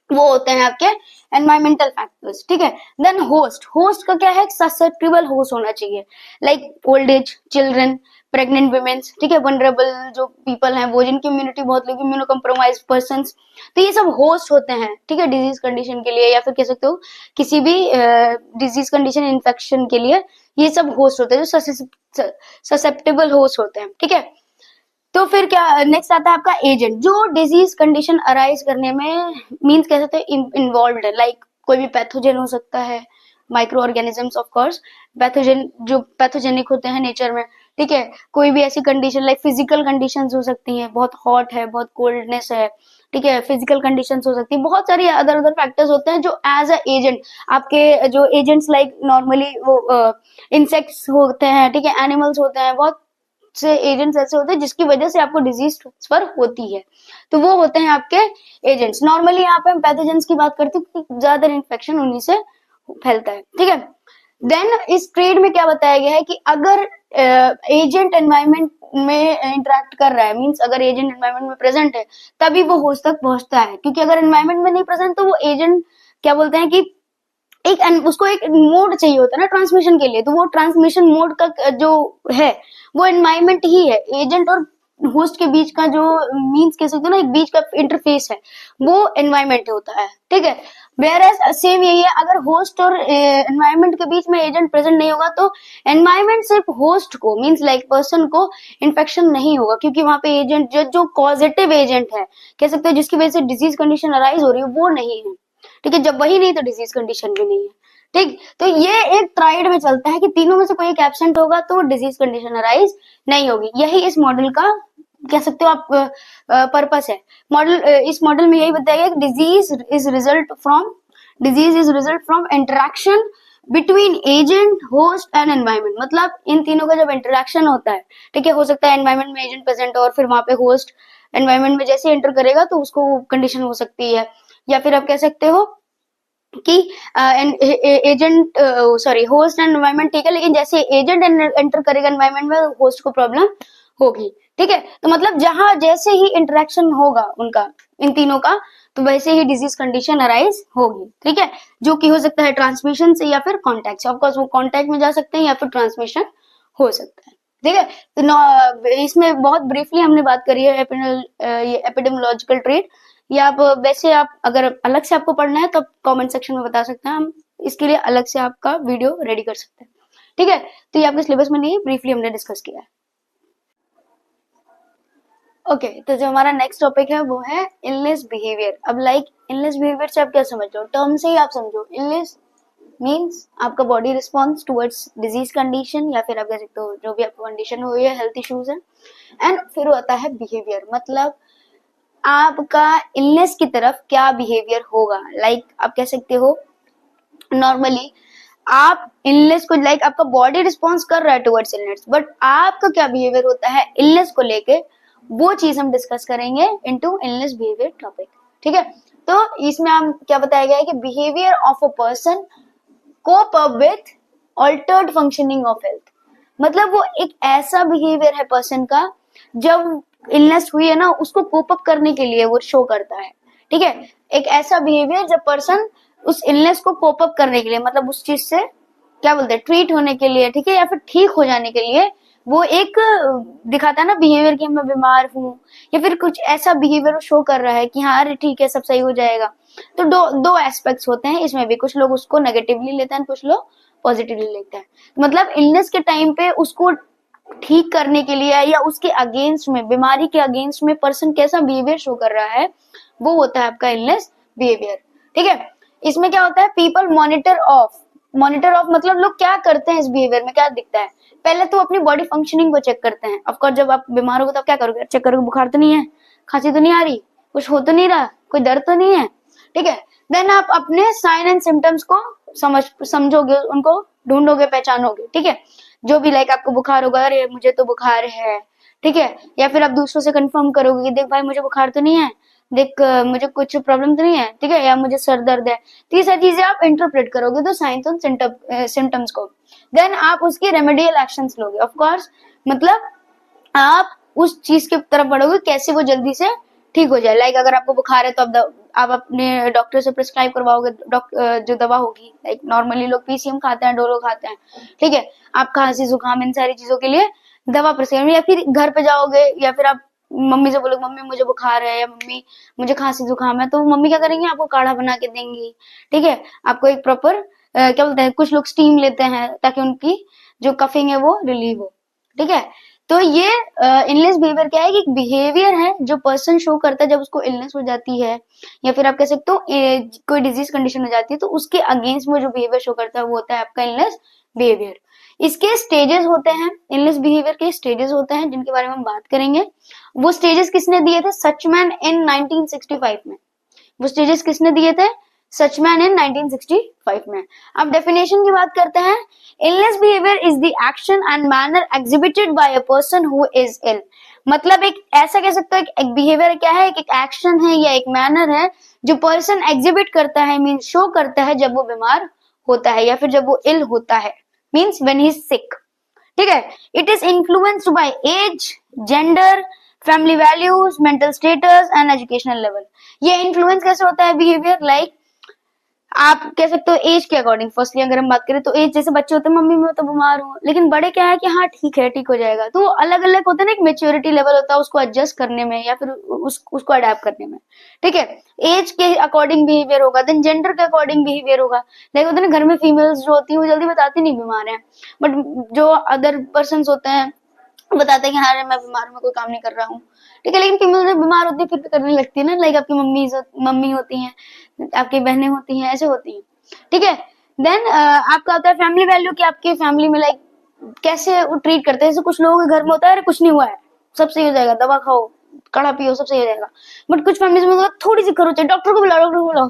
वो होते हैं आपके एनवायरमेंटल फैक्टर्स, ठीक है। देन होस्ट, होस्ट का क्या है, ससेप्टेबल होस्ट होना चाहिए, like old age, children, pregnant women's, ठीक है, वनरेबल जो पीपल हैं वो जिनकी इम्यूनिटी बहुत लोग, इम्यूनो कम्प्रोमाइज पर्सन, तो ये सब होस्ट होते हैं, ठीक है, डिजीज कंडीशन के लिए, या फिर कह सकते हो किसी भी डिजीज कंडीशन इन्फेक्शन के लिए, ये सब होस्ट होते हैं जो ससेप्टेबल होस्ट होते हैं, ठीक है। तो फिर क्या नेक्स्ट आता है आपका एजेंट, जो डिजीज कंडीशन अराइज करने में मींस कह सकते हैं इन्वॉल्व है, लाइक कोई भी पैथोजन हो सकता है, micro organisms of course, pathogen जो पैथोजेनिक होते हैं नेचर में, ठीक है, कोई भी ऐसी कंडीशन लाइक फिजिकल कंडीशंस हो सकती हैं, बहुत हॉट है, बहुत कोल्डनेस है, ठीक है, फिजिकल कंडीशंस हो सकती है, बहुत सारी अदर अदर फैक्टर्स होते हैं जो एज अ एजेंट आपके जो एजेंट्स लाइक नॉर्मली वो इंसेक्ट्स होते हैं, ठीक है, एनिमल्स होते हैं, बहुत से एजेंट्स ऐसे होते हैं जिसकी वजह से आपको डिजीज ट्रांसफर होती है, तो वो होते हैं आपके एजेंट्स। नॉर्मली यहाँ पे हम पैथोजेंस की बात करते हैं कि ज्यादातर इन्फेक्शन उन्हीं से फैलता है, ठीक है। देन इस ट्रेड में क्या बताया गया है कि अगर एजेंट एनवायरमेंट में इंटरेक्ट कर रहा है, मींस अगर एजेंट एनवायरमेंट में प्रेजेंट है तभी वो होस्ट तक पहुंचता है, क्योंकि अगर एनवायरमेंट में नहीं प्रेजेंट तो वो एजेंट क्या बोलते हैं कि एक उसको एक मोड चाहिए होता है ना ट्रांसमिशन के लिए, तो वो ट्रांसमिशन मोड का जो है वो एनवायरमेंट ही है, एजेंट और होस्ट के बीच का जो मींस कह सकते हो ना एक बीच का इंटरफेस है वो एनवायरमेंट होता है, ठीक है। वेयरएज सेम यही है, अगर होस्ट और एनवायरमेंट के बीच में एजेंट प्रेजेंट नहीं होगा तो एनवायरमेंट सिर्फ होस्ट को मींस लाइक पर्सन को इन्फेक्शन नहीं होगा, क्योंकि वहां पे एजेंट जो कॉजेटिव एजेंट है कह सकते हो जिसकी वजह से डिजीज कंडीशन अराइज हो रही है वो नहीं है, ठीक है, जब वही नहीं तो डिजीज कंडीशन भी नहीं है, ठीक। तो ये एक ट्राइड में चलता है कि तीनों में से कोई एक एब्सेंट होगा तो डिजीज कंडीशन अराइज नहीं होगी, यही इस मॉडल का कह सकते हो आप पर्पस है। मॉडल इस मॉडल में यही बताया गया कि disease is result from interaction between agent, host and environment, मतलब इन तीनों का जब इंटरेक्शन होता है, ठीक है, हो सकता है एनवायरमेंट में एजेंट प्रेजेंट और फिर वहां पे होस्ट एनवायरमेंट में जैसे एंटर करेगा तो उसको कंडीशन हो सकती है, या फिर आप कह सकते हो कि agent sorry host and environment, ठीक है, लेकिन जैसे एजेंट एंटर करेगा एनवायरमेंट में होस्ट को प्रॉब्लम होगी, ठीक है। तो मतलब जहां जैसे ही इंटरेक्शन होगा उनका इन तीनों का तो वैसे ही डिजीज कंडीशन अराइज होगी, ठीक है, जो कि हो सकता है ट्रांसमिशन से या फिर कॉन्टैक्ट से, ऑफकोर्स वो कॉन्टैक्ट में जा सकते हैं या फिर ट्रांसमिशन हो सकता है, ठीक है। तो इसमें बहुत ब्रीफली हमने बात करी है एपिडेमियोलॉजिकल ट्रेट, या आप वैसे आप अगर अलग से आपको पढ़ना है तो कमेंट सेक्शन में बता सकते हैं, हम इसके लिए अलग से आपका वीडियो रेडी कर सकते हैं, ठीक है। तो ये आपके सिलेबस में नहीं है, ब्रीफली हमने डिस्कस किया है, ओके। तो जो हमारा नेक्स्ट टॉपिक है वो है इलनेस बिहेवियर। अब लाइक इलनेस बिहेवियर से आप क्या समझ लो, टर्म से ही आप समझो, इलनेस मीन्स आपका body response towards disease condition, या फिर आप कह सकते हो जो भी आपको कंडीशन हुई है, हेल्थ इश्यूज है, एंड फिर आता है बिहेवियर, मतलब आपका इलनेस की तरफ क्या बिहेवियर होगा। लाइक आप कह सकते हो नॉर्मली आप इलनेस को लाइक आपका बॉडी रिस्पॉन्स कर रहा है टुवर्ड्स इलनेस, बट आपका क्या बिहेवियर होता है इलनेस को लेके, वो चीज हम डिस्कस करेंगे इनटू इलनेस बिहेवियर टॉपिक। ठीक है, तो इसमें हम क्या बताया गया है कि behaviour of a person cope up with altered functioning of health. मतलब वो एक ऐसा बिहेवियर है पर्सन का जब इलनेस हुई है ना, उसको कोप अप करने के लिए वो शो करता है। ठीक है, एक ऐसा बिहेवियर जब पर्सन उस इलनेस को कोप अप करने के लिए, मतलब उस चीज से क्या बोलते हैं ट्रीट होने के लिए, ठीक है, या फिर ठीक हो जाने के लिए वो एक दिखाता है ना बिहेवियर कि मैं बीमार हूँ, या फिर कुछ ऐसा बिहेवियर शो कर रहा है कि हाँ अरे ठीक है सब सही हो जाएगा। तो दो एस्पेक्ट्स होते हैं इसमें भी, कुछ लोग उसको नेगेटिवली लेते हैं, कुछ लोग पॉजिटिवली लेते हैं। मतलब इलनेस के टाइम पे उसको ठीक करने के लिए या उसके अगेंस्ट में, बीमारी के अगेंस्ट में पर्सन कैसा बिहेवियर शो कर रहा है, वो होता है आपका इलनेस बिहेवियर। ठीक है, इसमें क्या होता है पीपल मॉनिटर ऑफ मतलब लोग क्या करते हैं इस बिहेवियर में, क्या दिखता है। पहले तो अपनी बॉडी फंक्शनिंग को चेक करते हैं। ऑफकोर्स जब आप बीमार होगे तो आप क्या करोगे, चेक करोगे बुखार तो नहीं है, खांसी तो नहीं आ रही, कुछ हो तो नहीं रहा, कोई दर्द तो नहीं है। ठीक है, देन आप अपने साइन एंड सिम्टम्स को समझोगे, उनको ढूंढोगे, पहचानोगे। ठीक है, जो भी लाइक आपको बुखार होगा, अरे मुझे तो बुखार है, ठीक है, या फिर आप दूसरों से कंफर्म करोगे कि देख भाई मुझे बुखार तो नहीं है, देख मुझे कुछ प्रॉब्लम तो नहीं है, ठीक है, या मुझे सर दर्द है। तो ये सारी चीजें आप इंटरप्रेट करोगे तो साइंस और सिम्टम्स को, देन आप उसकी रेमेडियल एक्शंस लोगे। ऑफ कोर्स मतलब आप उस चीज की तरफ बढ़ोगे कैसे वो जल्दी से ठीक हो जाए। लाइक अगर आपको बुखार है तो आप अपने डॉक्टर से प्रिस्क्राइब करवाओगे जो दवा होगी। लाइक नॉर्मली लोग पीसीएम खाते हैं, डोलो खाते हैं, ठीक है, आप खांसी जुकाम इन सारी चीजों के लिए दवा प्रिस्क्राइब, या फिर घर पे जाओगे या फिर आप मम्मी से बोलोगे मम्मी मुझे बुखार है या मम्मी मुझे खांसी जुकाम है, तो मम्मी क्या करेंगे आपको काढ़ा बना के देंगी। ठीक है, आपको एक प्रॉपर क्या बोलते हैं, कुछ लोग स्टीम लेते हैं ताकि उनकी जो कफिंग है वो रिलीव हो। ठीक है, तो ये इलनेस बिहेवियर क्या है कि बिहेवियर है जो पर्सन शो करता है जब उसको इलनेस हो जाती है, या फिर आप कह सकते हो कोई डिजीज कंडीशन हो जाती है, तो उसके अगेंस्ट में जो बिहेवियर शो करता है वो होता है आपका इलनेस बिहेवियर। इसके स्टेजेस होते हैं, इलनेस बिहेवियर के स्टेजेस होते हैं जिनके बारे में हम बात करेंगे। वो स्टेजेस किसने दिए थे, सचमैन इन 1965 में। वो स्टेजेस किसने दिए थे, सचमैन इन 1965 में। अब डेफिनेशन की बात करते हैं। Illness behaviour is the action and manner exhibited by a person who is ill. मतलब एक ऐसा कह सकते हो एक बिहेवियर क्या है, एक एक्शन है या एक मैनर है जो पर्सन एग्जिबिट करता है, मीन शो करता है जब वो बीमार होता है या फिर जब वो इल होता है, means when he is sick. ठीक है, it is influenced by age, gender, family values, mental status and educational level. ये इन्फ्लुएंस कैसे होता है बिहेवियर, लाइक आप कह सकते हो एज के अकॉर्डिंग। फर्स्टली अगर हम बात करें तो एज, जैसे बच्चे होते हैं मम्मी मैं तो बीमार हूँ, लेकिन बड़े क्या है कि हाँ ठीक है ठीक हो जाएगा। तो अलग अलग होता है ना, एक मेच्योरिटी लेवल होता है उसको एडजस्ट करने में या फिर उसको अडेप्ट करने में। ठीक है, एज के अकॉर्डिंग बिहेवियर होगा, देन जेंडर के अकॉर्डिंग बिहेवियर होगा। लाइक होता है ना घर में फीमेल्स जो होती है वो जल्दी बताती नहीं बीमार है, बट जो अदर पर्सन होते हैं बताते हैं कि हाँ मैं बीमार हूँ, मैं कोई काम नहीं कर रहा हूँ। ठीक है, लेकिन फीमेल जब बीमार होती है फिर तो करने लगती है ना, लाइक आपकी मम्मी होती हैं, आपकी बहनें होती हैं, ऐसे होती हैं। ठीक है, देन आपका होता है फैमिली वैल्यू कि आपके फैमिली में लाइक कैसे वो ट्रीट करते हैं। जैसे कुछ लोगों के घर में होता है अरे कुछ नहीं हुआ है, सब सही हो जाएगा, दवा खाओ, काढ़ा पियो, सब सही हो जाएगा। बट कुछ फैमिलीज में होता है थोड़ी सी खरोच है, डॉक्टर को बुलाओ, डॉक्टर को बुलाओ।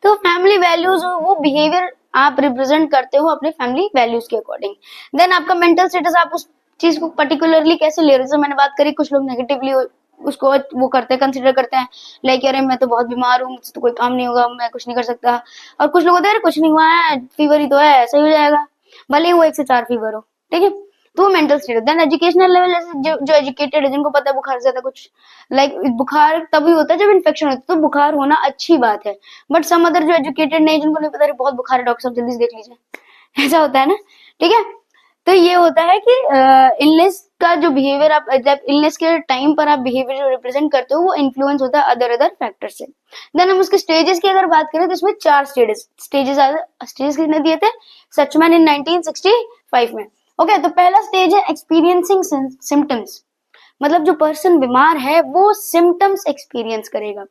तो फैमिली वैल्यूज वो बिहेवियर आप रिप्रेजेंट करते हो अपने फैमिली वैल्यूज के अकॉर्डिंग। देन आपका मेंटल स्टेटस, आप उस चीज को पर्टिकुलरली कैसे ले रहे हो। जैसे मैंने बात करी, कुछ लोग नेगेटिवली उसको वो करते हैं, कंसिडर करते हैं, लाइक अरे मैं तो बहुत बीमार हूँ, मुझसे तो कोई काम नहीं होगा, मैं कुछ नहीं कर सकता। और कुछ लोग होते हैं कुछ नहीं हुआ है, फीवर ही तो है, सही हो जाएगा, भले ही वो 1 से 4 फीवर हो। ठीक है, तो mental state. Then educational level, जैसे जो एजुकेटेड है, जिनको पता है बुखार ज्यादा कुछ लाइक बुखार तभी होता है जब इन्फेक्शन होता है, तो बुखार होना अच्छी बात है। बट सम अदर जो एजुकेटेड नहीं, जिनको नहीं पता बहुत बुखार है, डॉक्टर साहब जल्दी से देख लीजिए, ऐसा होता है ना। ठीक है, तो ये होता है कि इलनेस का जो बिहेवियर आप जब इलनेस के टाइम पर आप बिहेवियर जो रिप्रेजेंट करते हो वो इन्फ्लुएंस होता है अदर फैक्टर से। देन हम उसके स्टेजेस की अगर बात करें तो इसमें 4 स्टेजेस कितने दिए थे, सचमैन इन 1965 में। ओके, तो पहला स्टेज है एक्सपीरियंसिंग सिम्टम्स। मतलब जो पर्सन बीमार है वो सिम्टम्स एक्सपीरियंस करेगा,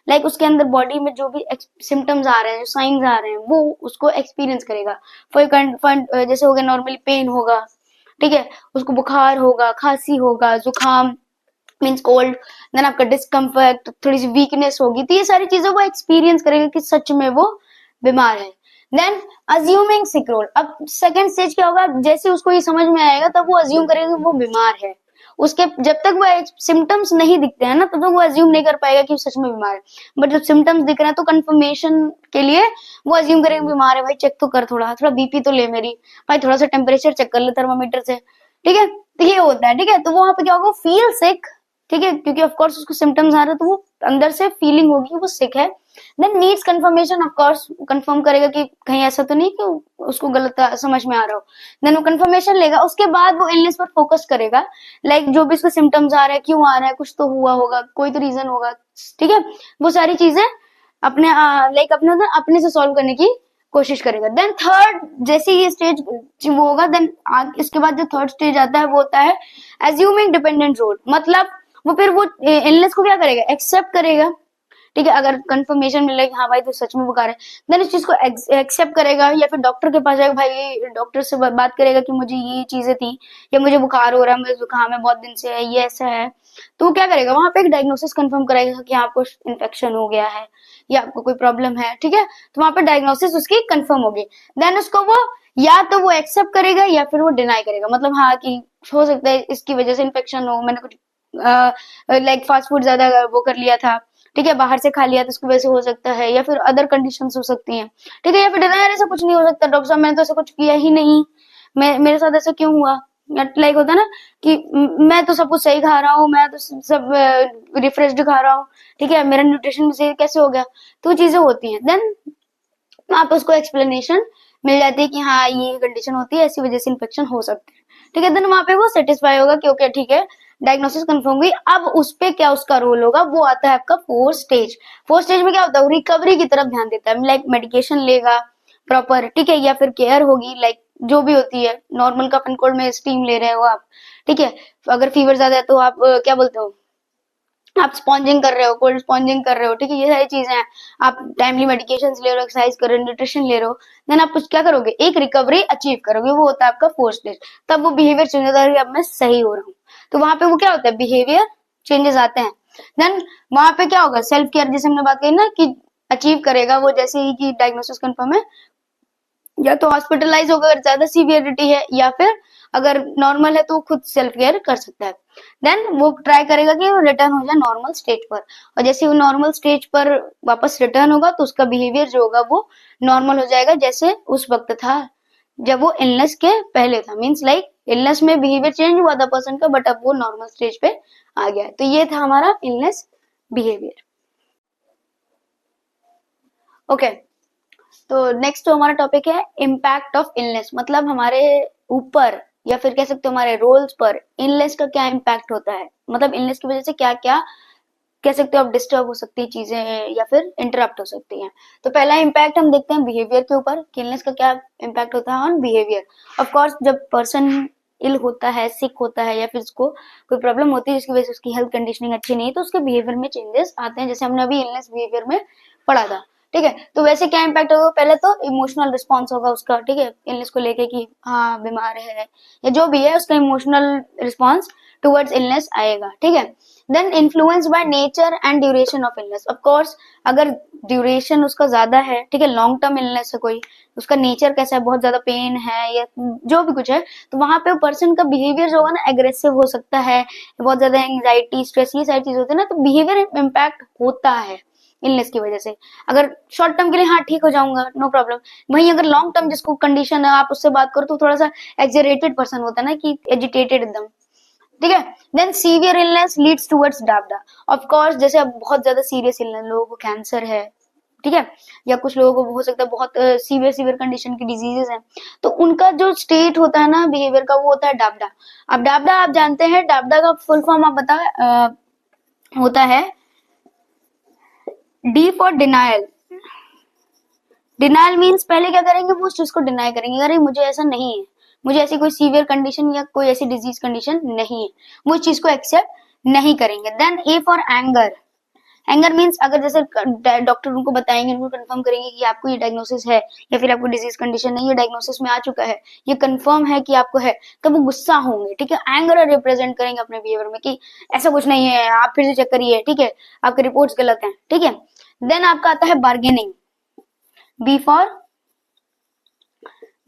लाइक उसके अंदर बॉडी में जो भी सिम्टम्स आ रहे हैं, जो साइंस आ रहे हैं, वो उसको एक्सपीरियंस करेगा। जैसे हो गया नॉर्मली पेन होगा, ठीक है, उसको बुखार होगा, खांसी होगा, जुकाम, मीन्स कोल्ड, देन आपका डिस्कम्फर्ट, थोड़ी सी वीकनेस होगी, तो ये सारी चीजें वो एक्सपीरियंस करेगा कि सच में वो बीमार है। देन अज्यूमिंग सिक रोल, अब सेकंड स्टेज क्या होगा, जैसे उसको ये समझ में आएगा तब वो अज्यूम करेगा कि वो बीमार है। उसके जब तक वो सिम्टम्स नहीं दिखते हैं ना तब तक वो अज्यूम नहीं कर पाएगा कि सच में बीमार है, बट जब सिम्टम्स दिख रहे हैं तो कंफर्मेशन के लिए वो अज्यूम करेगा बीमार है, भाई चेक तो कर, थोड़ा थोड़ा बीपी तो ले मेरी, भाई थोड़ा सा टेम्परेचर चेक कर ले थर्मामीटर से, ठीक है, तो ये होता है, ठीक है। तो वहां पे क्या होगा, फील सिक, ठीक है, क्योंकि ऑफ कोर्स उसको सिम्टम्स आ रहे हैं तो वो अंदर से फीलिंग होगी वो सिक है। Then needs confirmation, of course confirm करेगा कि कहीं ऐसा तो नहीं कि उसको गलत समझ में आ रहा हो, देन वो कंफर्मेशन लेगा, उसके बाद वो इलनेस पर फोकस करेगा, लाइक जो भी उसको सिम्टम्स आ रहे हैं, क्यों आ रहा है, कुछ तो हुआ होगा, कोई तो रीजन होगा, ठीक है, वो सारी चीजें अपने लाइक अपने से सॉल्व करने की कोशिश करेगा। देन थर्ड, जैसे ये स्टेज वो होगा, देन इसके बाद जो थर्ड स्टेज आता है वो होता है एज्यूमिंग डिपेंडेंट रोल, मतलब वो फिर वो इलनेस को क्या करेगा, एक्सेप्ट करेगा, ठीक है, अगर कंफर्मेशन मिले कि हाँ भाई तो सच में बुखार है, देन इस चीज को एक्सेप्ट करेगा, या फिर डॉक्टर के पास जाएगा, भाई डॉक्टर से बात करेगा कि मुझे ये चीजें थी, या मुझे बुखार हो रहा है, मुझे जुकाम है बहुत दिन से है, ये ऐसा है, तो वो क्या करेगा, वहां पे एक डायग्नोसिस कंफर्म करेगा कि आपको इन्फेक्शन हो गया है या आपको कोई प्रॉब्लम है, ठीक है, तो वहां पे डायग्नोसिस उसकी कंफर्म होगी। देन उसको वो या तो वो एक्सेप्ट करेगा या फिर वो डिनाई करेगा, मतलब हाँ कि हो सकता है इसकी वजह से इन्फेक्शन हो, मैंने कुछ लाइक फास्ट फूड ज्यादा वो कर लिया था, ठीक है, बाहर से खा लिया तो उसकी वजह से हो सकता है, या फिर अदर कंडीशंस हो सकती हैं, ठीक है, या फिर डिनायर ऐसा कुछ नहीं हो सकता, डॉक्टर साहब मैंने तो ऐसा कुछ किया ही नहीं, मैं मेरे साथ ऐसा क्यों हुआ, लाइक होता है ना कि मैं तो सब कुछ सही खा रहा हूँ, मैं तो सब रिफ्रेश्ड खा रहा हूँ, ठीक है, मेरा न्यूट्रिशन में से कैसे हो गया, तो वो चीजें होती हैं। देन आप उसको एक्सप्लेनेशन मिल जाती है कि हाँ ये कंडीशन होती है, ऐसी वजह से इन्फेक्शन हो सकती है, ठीक है, देन वहां पे वो सेटिस्फाई होगा कि ओके ठीक है, डायग्नोसिस कंफर्म हुई, अब उस पे क्या उसका रोल होगा, वो आता है आपका फोर्थ स्टेज। फोर्थ स्टेज में क्या होता है, वो रिकवरी की तरफ ध्यान देता है, लाइक मेडिकेशन लेगा प्रॉपर, ठीक है, या फिर केयर होगी, लाइक जो भी होती है, नॉर्मल कफ एंड कोल्ड में स्टीम ले रहे हो आप, ठीक है, अगर फीवर ज्यादा है तो आप क्या बोलते हो, आप स्पॉन्जिंग कर रहे हो, कोल्ड स्पॉन्जिंग कर रहे हो, ठीक है, ये सारी चीजें हैं, आप टाइमली मेडिकेशन ले रहे हो, एक्सरसाइज कर रहे हो, न्यूट्रिशन ले रहे हो, देन आप कुछ क्या करोगे, एक रिकवरी अचीव करोगे, वो होता है आपका फोर्थ स्टेज। तब वो बिहेवियर चेंज होता है, अब मैं सही हो रहा हूँ, तो वहां पे वो क्या होता है, बिहेवियर चेंजेस आते हैं। देन वहां पे क्या होगा, सेल्फ केयर, जैसे हमने बात कही ना कि अचीव करेगा वो, जैसे ही कि डायग्नोसिस कंफर्म है, या तो हॉस्पिटलाइज होगा अगर ज्यादा सीवियरिटी है, या फिर अगर नॉर्मल है तो खुद सेल्फ केयर कर सकता है। देन वो ट्राई करेगा कि वो रिटर्न हो जाए नॉर्मल स्टेज पर, और जैसे वो नॉर्मल स्टेज पर वापस रिटर्न होगा तो उसका बिहेवियर जो होगा वो नॉर्मल हो जाएगा, जैसे उस वक्त था जब वो इलनेस के पहले था, मीन्स लाइक इलनेस में बिहेवियर चेंज हुआ था पर्सन का, बट अब वो नॉर्मल स्टेज पे आ गया है। तो ये था हमारा इलनेस बिहेवियर। ओके, तो नेक्स्ट जो हमारा टॉपिक है इम्पैक्ट ऑफ इलनेस, मतलब हमारे ऊपर या फिर कह सकते हो हमारे रोल्स पर इलनेस का क्या इम्पैक्ट होता है, मतलब इलनेस की वजह से क्या क्या कह सकते हो आप डिस्टर्ब हो सकती है चीजें या फिर इंटरप्ट हो सकती हैं। तो पहला इम्पैक्ट हम देखते हैं बिहेवियर के ऊपर, इलनेस का क्या इम्पैक्ट होता है ऑन बिहेवियर। ऑफ कोर्स जब पर्सन इल होता है, सिक होता है, या फिर उसको कोई प्रॉब्लम होती है जिसकी वजह से उसकी हेल्थ कंडीशनिंग अच्छी नहीं है, तो उसके बिहेवियर में चेंजेस आते हैं, जैसे हमने अभी इलनेस बिहेवियर में पढ़ा था, ठीक है। तो वैसे क्या इम्पैक्ट होगा, पहले तो इमोशनल रिस्पॉन्स होगा उसका, ठीक है, इलनेस को लेके कि हाँ बीमार है या जो भी है, उसका इमोशनल रिस्पॉन्स टुवर्ड्स इलनेस आएगा, ठीक है। Then influence by nature and duration of illness, of course अगर ड्यूरेशन उसका ज्यादा है, ठीक है, लॉन्ग टर्म इलनेस है कोई, उसका नेचर कैसा है, बहुत ज्यादा पेन है या जो भी कुछ है, तो वहां पे पर्सन का बिहेवियर जो होगा ना एग्रेसिव हो सकता है, बहुत ज्यादा एंग्जाइटी स्ट्रेस ये सारी चीज होती है ना, तो बिहेवियर इम्पैक्ट होता है इलनेस की वजह से। अगर शॉर्ट टर्म के लिए हाँ ठीक हो जाऊंगा नो प्रॉब्लम, वहीं अगर लॉन्ग टर्म जिसको कंडीशन है आप उससे बात करो तो थोड़ा सा एक्सजरेटेड पर्सन होता है ना कि एजिटेटेड एकदम, ठीक है। Then severe illness leads towards डाबडा, ऑफ कोर्स जैसे अब बहुत ज्यादा सीरियस इलनेस, लोगों को कैंसर है, ठीक है, या कुछ लोगों को हो सकता है बहुत सीवियर सीवियर कंडीशन की डिजीजेस हैं, तो उनका जो स्टेट होता है ना बिहेवियर का वो होता है डाबडा। अब डाबडा आप जानते हैं, डाबडा का फुल फॉर्म आप बता होता है D for denial. Denial means पहले क्या करेंगे, वो उस चीज को डिनाई करेंगे, अरे मुझे ऐसा नहीं है, मुझे ऐसी कोई सीवियर कंडीशन या कोई ऐसी डिजीज कंडीशन नहीं है, वो इस चीज को एक्सेप्ट नहीं करेंगे। Then A for anger, anger means अगर जैसे डॉक्टर उनको बताएंगे, उनको कंफर्म करेंगे कि आपको ये डायग्नोसिस है या फिर आपको डिजीज कंडीशन है, ये डायग्नोसिस में आ चुका है, ये कंफर्म है कि आपको है, तो वो गुस्सा होंगे, ठीक है। एंगर रिप्रेजेंट करेंगे अपने बिहेवियर में कि ऐसा कुछ नहीं है, आप फिर से चेक करिए, ठीक है, आपके रिपोर्ट्स गलत हैं, ठीक है। देन आपका आता है bargaining, B for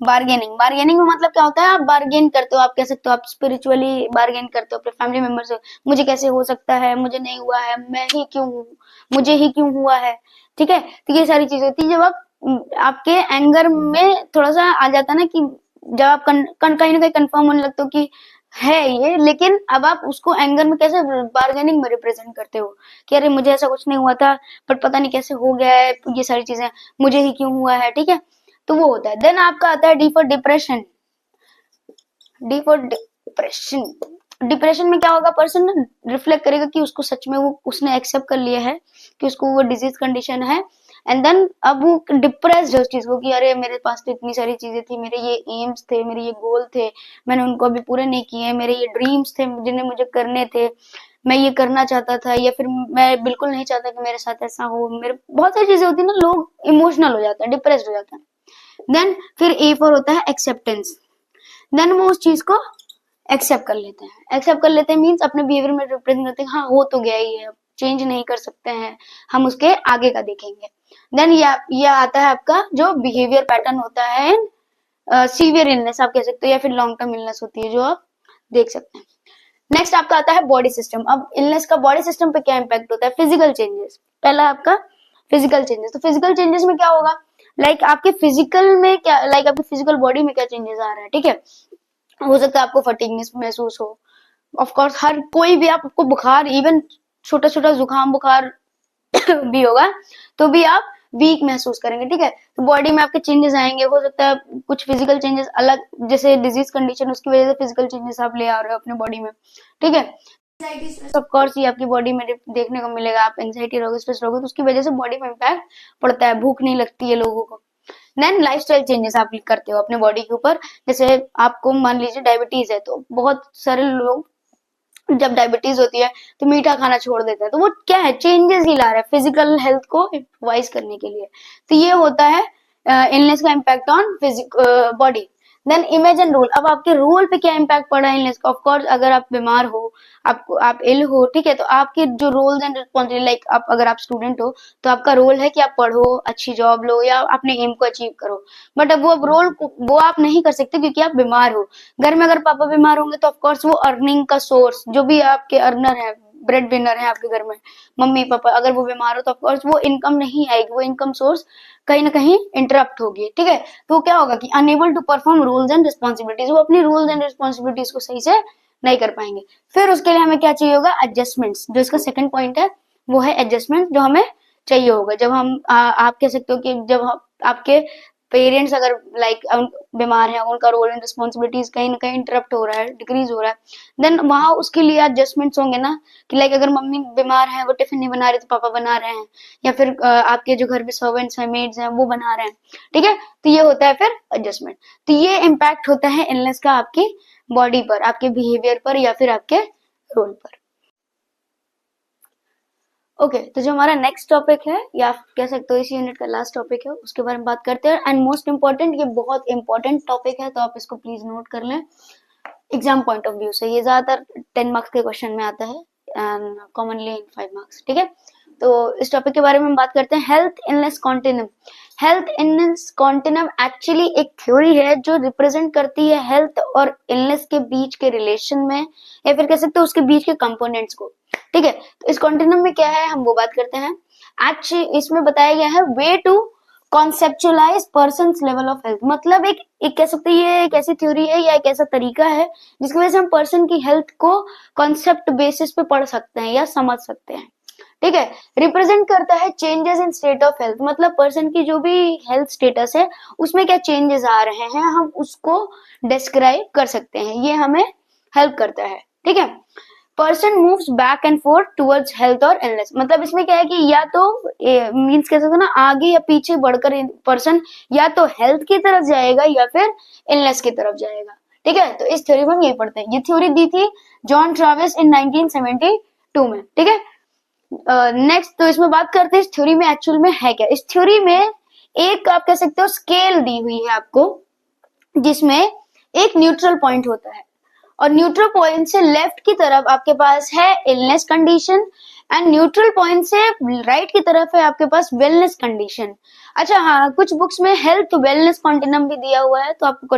bargaining. Bargaining में मतलब क्या होता है, आप बार्गेन करते हो, आप कह सकते हो आप स्पिरिचुअली बार्गेन करते हो अपने फैमिली मेंबर से, मुझे कैसे हो सकता है, मुझे नहीं हुआ है, मैं ही क्यों हूँ, मुझे ही क्यों हुआ है, ठीक है। तो ये सारी चीजें होती है जब आप आपके एंगर में थोड़ा सा आ जाता है ना, कि जब आप कहीं ना कहीं कंफर्म होने लगते हो कि है ये, लेकिन अब आप उसको एंगर में कैसे बार्गेनिंग में रिप्रेजेंट करते हो कि अरे मुझे ऐसा कुछ नहीं हुआ था, बट पता नहीं कैसे हो गया है, ये सारी चीजें मुझे ही क्यों हुआ है, ठीक है। तो वो होता है। देन आपका आता है D for depression. D for depression, depression में क्या होगा, पर्सन रिफ्लेक्ट करेगा कि उसको सच में वो उसने एक्सेप्ट कर लिया है कि उसको वो डिजीज कंडीशन है, एंड देन अब वो डिप्रेस्ड है उस चीज को कि अरे मेरे पास तो इतनी सारी चीजें थी, मेरे ये एम्स थे, मेरे ये गोल थे, मैंने उनको अभी पूरे नहीं किए, मेरे ये ड्रीम्स थे जिन्हें मुझे करने थे, मैं ये करना चाहता था, या फिर मैं बिल्कुल नहीं चाहता कि मेरे साथ ऐसा हो, मेरे बहुत सारी चीजें होती है ना, लोग इमोशनल हो जाते हैं, डिप्रेस्ड हो जाते हैं। देन फिर ए फॉर होता है एक्सेप्टेंस। देन वो उस चीज को एक्सेप्ट कर लेते हैं। एक्सेप्ट कर लेते हैं मीन्स अपने बिहेवियर में रिप्रेजेंट करते हैं, हाँ हो तो गया ही है, चेंज नहीं कर सकते हैं, हम उसके आगे का देखेंगे। देन ये आता है आपका जो बिहेवियर पैटर्न होता है सीवियर इलनेस आप कह सकते हो, या फिर लॉन्ग टर्म इलनेस होती है जो आप देख सकते हैं। नेक्स्ट आपका आता है बॉडी सिस्टम। अब इलनेस का बॉडी सिस्टम पे क्या इम्पैक्ट होता है, फिजिकल चेंजेस। पहला आपका फिजिकल चेंजेस। तो फिजिकल चेंजेस में क्या होगा, लाइक आपके फिजिकल में क्या, लाइक आपकी फिजिकल बॉडी में क्या चेंजेस आ रहा है, ठीक है। हो सकता है आपको फटीगनेस महसूस हो, ऑफ कोर्स हर कोई भी, आपको बुखार, इवन छोटा छोटा जुकाम बुखार भी होगा तो भी आप वीक महसूस करेंगे, ठीक है। तो बॉडी में आपके चेंजेस आएंगे, हो सकता है कुछ फिजिकल चेंजेस अलग, जैसे डिजीज कंडीशन उसकी वजह से फिजिकल चेंजेस आप ले आ रहे हो अपने बॉडी में, ठीक है। ऑफ कोर्स ये आपकी बॉडी में देखने को मिलेगा, आप एंजाइटी रहोगे, स्ट्रेस रहोगे, तो उसकी वजह से बॉडी में इम्पैक्ट पड़ता है, भूख नहीं लगती है लोगों को। देन लाइफस्टाइल चेंजेस आप करते हो अपने बॉडी के ऊपर, जैसे आपको मान लीजिए डायबिटीज है, तो बहुत सारे लोग जब डायबिटीज होती है तो मीठा खाना छोड़ देता है, तो वो क्या है, चेंजेस ही ला रहा है फिजिकल हेल्थ को वाइज करने के लिए। तो ये होता है इलनेस का impact on body. Then imagine rule. अब आपके रूल पे क्या इम्पैक्ट पड़ा है इलनेस का, ऑफ कोर्स अगर आप बीमार हो, आप इल हो, ठीक है, तो आपके जो रोल्स एंड रिस्पॉन्सिबिलिटी, लाइक आप अगर आप स्टूडेंट हो तो आपका रोल है कि आप पढ़ो, अच्छी जॉब लो, या अपने एम को अचीव करो, बट अब वो रोल वो आप नहीं कर सकते क्योंकि आप बीमार हो। घर में अगर पापा बीमार होंगे तो ऑफकोर्स वो अर्निंग का सोर्स, जो भी आपके अर्नर है, ब्रेड विनर है आपके घर में, मम्मी पापा, अगर वो बीमार हो तो ऑफकोर्स वो इनकम नहीं आएगी, वो इनकम सोर्स कहीं ना कहीं इंटरप्ट होगी, ठीक है। तो क्या होगा कि unable to perform rules and responsibilities, वो अपनी रूल्स एंड रिस्पॉन्सिबिलिटीज को सही से नहीं कर पाएंगे। फिर उसके लिए हमें क्या चाहिए होगा, एडजस्टमेंट्स। जो इसका सेकंड पॉइंट है वो है एडजस्टमेंट, जो हमें चाहिए होगा जब हम आप कह सकते हो कि जब आपके पेरेंट्स अगर लाइक बीमार है, उनका रोल एंड रिस्पॉन्सिबिलिटीज कहीं ना कहीं इंटरप्ट हो रहा है, डिक्रीज हो रहा है, देन वहां उसके लिए एडजस्टमेंट्स होंगे ना, कि लाइक अगर मम्मी बीमार है, वो टिफिन नहीं बना रही तो पापा बना रहे हैं, या फिर आपके जो घर में सर्वेंट्स हैं, मेड्स हैं, वो बना रहे हैं, ठीक है। तो ये होता है फिर एडजस्टमेंट। तो ये इम्पैक्ट होता है इलनेस का आपकी बॉडी पर, आपके बिहेवियर पर, या फिर आपके रोल पर। ओके तो जो हमारा नेक्स्ट टॉपिक है, या आप कह सकते हो इस यूनिट का लास्ट टॉपिक है, उसके बारे में बात करते हैं। एंड मोस्ट इंपॉर्टेंट, ये बहुत इंपॉर्टेंट टॉपिक है, तो आप इसको प्लीज नोट कर लें एग्जाम पॉइंट ऑफ व्यू से। ये ज्यादातर 10 मार्क्स के क्वेश्चन में आता है एंड कॉमनली इन 5 मार्क्स, ठीक है। तो इस टॉपिक के बारे में हम बात करते हैं, health illness continuum. Health illness continuum actually एक थ्योरी है जो रिप्रेजेंट करती है हेल्थ और इलनेस के बीच के रिलेशन में, या फिर कह सकते हो उसके बीच के कंपोनेंट्स को, ठीक है। तो इस कॉन्टिन्यूम में क्या है, हम वो बात करते हैं। एक्चुअली इसमें बताया गया है way to conceptualize person level of health, मतलब एक कह सकते हैं ये एक ऐसी थ्योरी है या एक ऐसा तरीका है जिसकी वजह से हम पर्सन की हेल्थ को कॉन्सेप्ट बेसिस पे पढ़ सकते हैं या समझ सकते हैं, ठीक है। रिप्रेजेंट करता है changes in state of health, मतलब पर्सन की जो भी हेल्थ स्टेटस है उसमें क्या चेंजेस आ रहे हैं, हम उसको डिस्क्राइब कर सकते हैं, ये हमें हेल्प करता है, ठीक है। Person moves back and fourth towards health और इलनेस, मतलब इसमें क्या है कि या तो मीन्स कह सकते हो ना, आगे या पीछे बढ़कर पर्सन या तो हेल्थ की तरफ जाएगा या फिर इलनेस की तरफ जाएगा, ठीक है। तो इस थ्योरी में हम यही पढ़ते हैं। ये थ्योरी दी थी जॉन ट्रेविस इन 1972 में, ठीक है। नेक्स्ट तो इसमें बात करते हैं इस थ्योरी में एक्चुअल में है क्या। इस थ्योरी में एक आप कह सकते हो स्केल दी हुई है आपको, जिसमें एक न्यूट्रल पॉइंट होता है और न्यूट्रल पॉइंट से लेफ्ट की तरफ आपके पास है illness condition and neutral point से राइट की तरफ है आपके पास वेलनेस कंडीशन। अच्छा हाँ, कुछ बुक्स में हेल्थ वेलनेस कॉन्टिनम भी दिया हुआ है, तो आपको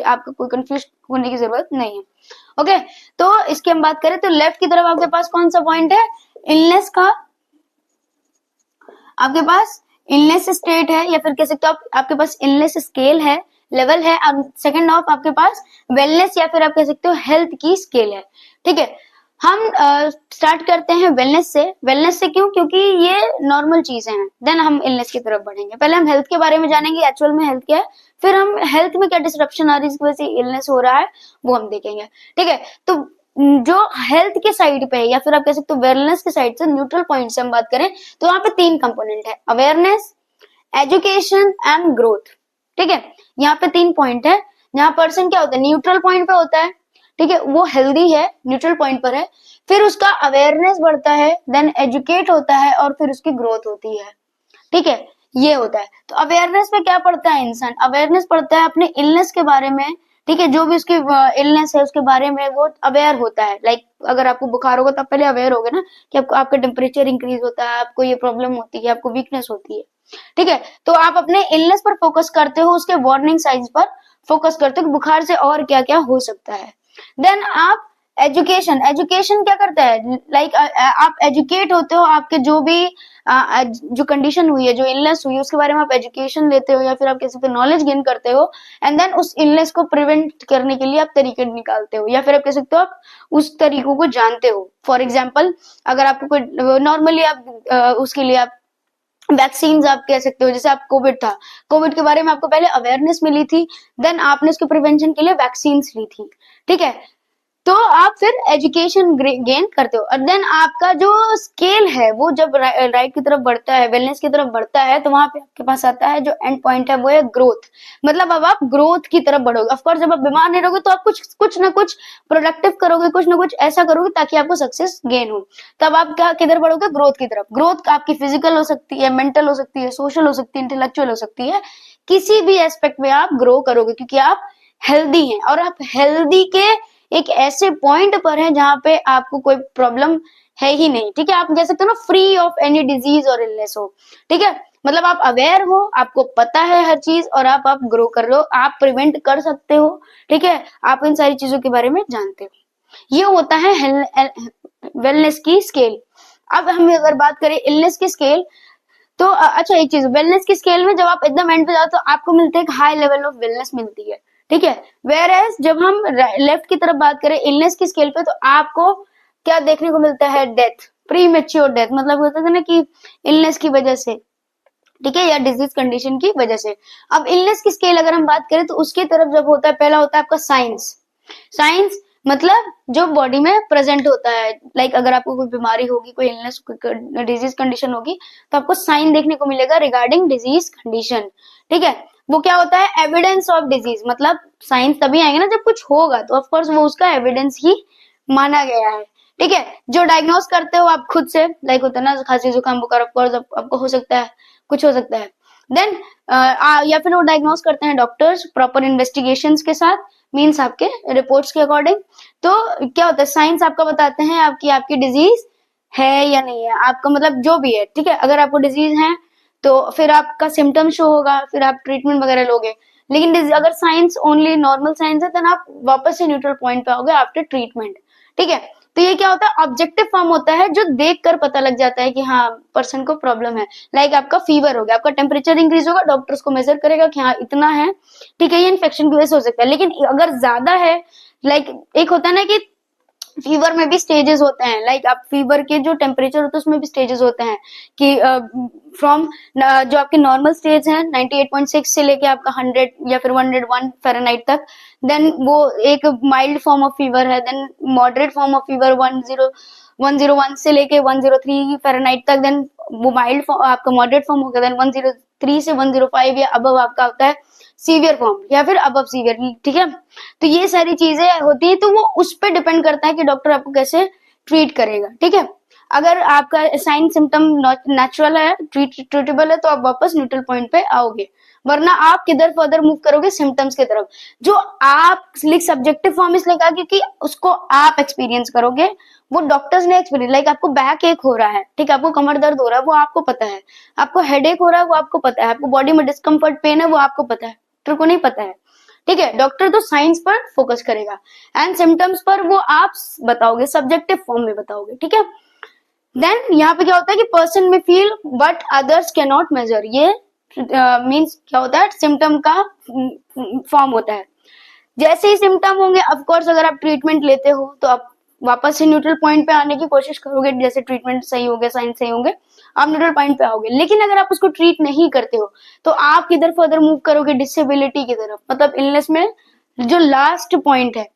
आपको कोई कंफ्यूज होने की जरूरत नहीं है। ओके, तो इसकी हम बात करें तो लेफ्ट की तरफ आपके पास कौन सा पॉइंट है, इलनेस का, आपके पास इलनेस स्टेट है या फिर कह सकते हो आपके पास इलनेस स्केल है, लेवल है, और सेकंड ऑफ आपके पास वेलनेस या फिर आप कह सकते हो हेल्थ की स्केल है। ठीक है, हम स्टार्ट करते हैं वेलनेस से। वेलनेस से क्यों, क्योंकि ये नॉर्मल चीजें हैं, देन हम इलनेस की तरफ बढ़ेंगे। पहले हम हेल्थ के बारे में जानेंगे एक्चुअल में हेल्थ क्या है, फिर हम हेल्थ में क्या डिसरप्शन आ रही है जिसकी वजह से इलनेस हो रहा है वो हम देखेंगे। ठीक है, तो जो हेल्थ के साइड पे है या फिर आप कह सकते हो वेलनेस के साइड से न्यूट्रल पॉइंट से हम बात करें तो वहां पे 3 कंपोनेंट है, अवेयरनेस, एजुकेशन एंड ग्रोथ। ठीक है, यहाँ पे 3 पॉइंट है जहां पर्सन क्या होता है, न्यूट्रल पॉइंट पे होता है। ठीक है, वो हेल्दी है, न्यूट्रल पॉइंट पर है, फिर उसका अवेयरनेस बढ़ता है, देन एजुकेट होता है और फिर उसकी ग्रोथ होती है। ठीक है, ये होता है। तो अवेयरनेस में क्या पढ़ता है इंसान, अवेयरनेस पढ़ता है अपने इलनेस के बारे में। ठीक है, जो भी उसकी इलनेस है उसके बारे में वो अवेयर होता है। लाइक अगर आपको बुखार होगा तो आप पहले अवेयर होगे ना कि आपको आपका टेम्परेचर इंक्रीज होता है, आपको ये प्रॉब्लम होती है, आपको वीकनेस होती है। ठीक है, तो आप अपने इलनेस पर फोकस करते हो, उसके वार्निंग साइंस पर फोकस करते हो कि बुखार से और क्या क्या हो सकता है। देन आप एजुकेशन, एजुकेशन क्या करता है, लाइक आप एजुकेट होते हो, आपके जो भी जो कंडीशन हुई है, जो इलनेस हुई है उसके बारे में आप एजुकेशन लेते हो या फिर आप कह सकते हो नॉलेज गेन करते हो, एंड देन उस इलनेस को प्रिवेंट करने के लिए आप तरीके निकालते हो या फिर आप कह सकते हो आप उस तरीकों को जानते हो। फॉर एग्जाम्पल अगर आपको कोई नॉर्मली आप उसके लिए आप वैक्सीन आप कह सकते हो, जैसे आप कोविड था, कोविड के बारे में आपको पहले अवेयरनेस मिली थी, देन आपने उसके प्रिवेंशन के लिए वैक्सीन ली थी। ठीक है, तो आप फिर एजुकेशन गेन करते हो और देन आपका जो स्केल है वो जब राइट की तरफ बढ़ता है, वेलनेस की तरफ बढ़ता है, तो वहां पे आपके पास आता है जो एंड पॉइंट है वो है ग्रोथ। मतलब अब आप ग्रोथ की तरफ बढ़ोगे। ऑफ कोर्स जब आप बीमार नहीं रहोगे तो आप कुछ ना कुछ प्रोडक्टिव करोगे, कुछ ना कुछ ऐसा करोगे ताकि आपको सक्सेस गेन हो। तब आप क्या किधर बढ़ोगे, ग्रोथ की तरफ। ग्रोथ आपकी फिजिकल हो सकती है, मेंटल हो सकती है, सोशल हो सकती है, इंटेलेक्चुअल हो सकती है, किसी भी एस्पेक्ट में आप ग्रो करोगे क्योंकि आप हेल्दी हैं और आप हेल्दी के एक ऐसे पॉइंट पर है जहां पे आपको कोई प्रॉब्लम है ही नहीं। ठीक है, आप कह सकते हो ना फ्री ऑफ एनी डिजीज और इलनेस हो। ठीक है, मतलब आप अवेयर हो, आपको पता है हर चीज और आप ग्रो कर रहे हो, आप प्रिवेंट कर सकते हो। ठीक है, आप इन सारी चीजों के बारे में जानते हो। ये होता है वेलनेस की स्केल। अब हम अगर बात करें इलनेस की स्केल तो अच्छा एक चीज, वेलनेस की स्केल में जब आप एकदम एंड पे जाओ तो आपको मिलता है एक हाई लेवल ऑफ वेलनेस मिलती है। ठीक है, वेयर एज जब हम लेफ्ट की तरफ बात करें इलनेस की स्केल पे तो आपको क्या देखने को मिलता है, डेथ, प्री मेच्योर डेथ। मतलब होता है ना कि इलनेस की वजह से, ठीक है, या डिजीज कंडीशन की वजह से। अब इलनेस की स्केल अगर हम बात करें तो उसकी तरफ जब होता है, पहला होता है आपका साइंस। साइंस मतलब जो बॉडी में प्रेजेंट होता है, लाइक अगर आपको कोई बीमारी होगी, कोई इलनेस, कोई डिजीज कंडीशन होगी तो आपको साइन देखने को मिलेगा रिगार्डिंग डिजीज कंडीशन। ठीक है, वो क्या होता है, एविडेंस ऑफ डिजीज। मतलब साइंस तभी आएंगे ना जब कुछ होगा, तो ऑफकोर्स वो उसका एविडेंस ही माना गया है। ठीक है, जो डायग्नोस करते हो आप खुद से, लाइक होता है ना खांसी जुकाम बुखार, ऑफकोर्स आपको हो सकता है, कुछ हो सकता है। देन या फिर वो डायग्नोस करते हैं डॉक्टर्स प्रॉपर इन्वेस्टिगेशंस के साथ, मीन्स आपके रिपोर्ट्स के अकॉर्डिंग। तो क्या होता है, साइंस आपका बताते हैं आपकी डिजीज है या नहीं है, आपका मतलब जो भी है। ठीक है, अगर आपको डिजीज है तो फिर आपका सिम्टम शो होगा, फिर आप ट्रीटमेंट वगैरह लोगे। लेकिन अगर साइंस ओनली नॉर्मल साइंस है तो आप वापस से न्यूट्रल पॉइंट पे आओगे आफ्टर ट्रीटमेंट। ठीक है, तो ये क्या होता है, ऑब्जेक्टिव फॉर्म होता है जो देख कर पता लग जाता है कि हाँ पर्सन को प्रॉब्लम है। लाइक आपका फीवर हो गया, आपका टेम्परेचर इंक्रीज होगा, डॉक्टर उसको मेजर करेगा कि हाँ इतना है। ठीक है, ये इन्फेक्शन की वजह से हो सकता है। लेकिन अगर ज्यादा है, लाइक एक होता है ना कि फीवर में भी स्टेजेस होते हैं, लाइक आप फीवर के जो टेम्परेचर होता है उसमें भी स्टेजेस होते हैं कि फ्रॉम जो आपके नॉर्मल स्टेज है 98.6 से लेके आपका 100 या फिर 101 फ़ारेनहाइट तक, देन वो एक माइल्ड फॉर्म ऑफ फीवर है, then moderate form of fever 101 से लेके 103 फ़ारेनहाइट तक, देन वो माइल्ड आपका मॉडरेट फॉर्म होगा, देन 103 से 105 या अबव आपका होता है सीवियर फॉर्म या फिर अबव सीवियर। ठीक है, तो ये सारी चीजें होती है, तो वो उस पर डिपेंड करता है कि डॉक्टर आपको कैसे ट्रीट करेगा। ठीक है, अगर आपका साइन सिम्टम नेचुरल है, ट्रीटेबल है, तो आप वापस न्यूट्रल पॉइंट पे आओगे, वरना आप किधर फर्दर मूव करोगे सिम्टम्स की तरफ, जो आप लिख सब्जेक्टिव फॉर्म इसलिए कहा क्योंकि उसको आप एक्सपीरियंस करोगे, वो डॉक्टर्स ने एक्सपीरियंस, लाइक आपको बैक एक हो रहा है, ठीक है, आपको कमर दर्द हो रहा है, वो आपको पता है, आपको हेडेक हो रहा है, वो आपको पता है, आपको बॉडी में डिस्कम्फर्ट पेन है, वो आपको पता है, डॉक्टर को नहीं पता है, ठीक है। डॉक्टर तो साइंस पर फोकस करेगा एंड सिम्टम्स पर वो आप बताओगे, सब्जेक्टिव फॉर्म में बताओगे, ठीक है। देन यहाँ पे क्या होता है कि पर्सन में feel but others can not measure, ये मीन्स क्या होता है, सिम्टम का फॉर्म होता है। जैसे ही सिम्टम होंगे, ऑफ कोर्स अगर आप ट्रीटमेंट लेते हो तो आप वापस से न्यूट्रल पॉइंट पे आने की कोशिश करोगे, जैसे ट्रीटमेंट सही हो गया, साइंस सही होंगे, आप न्यूट्रल पॉइंट पे आओगे। लेकिन अगर आप उसको ट्रीट नहीं करते हो तो आप किधर फर्दर मूव करोगे, डिसेबिलिटी की तरफ, मतलब इलनेस में जो लास्ट पॉइंट है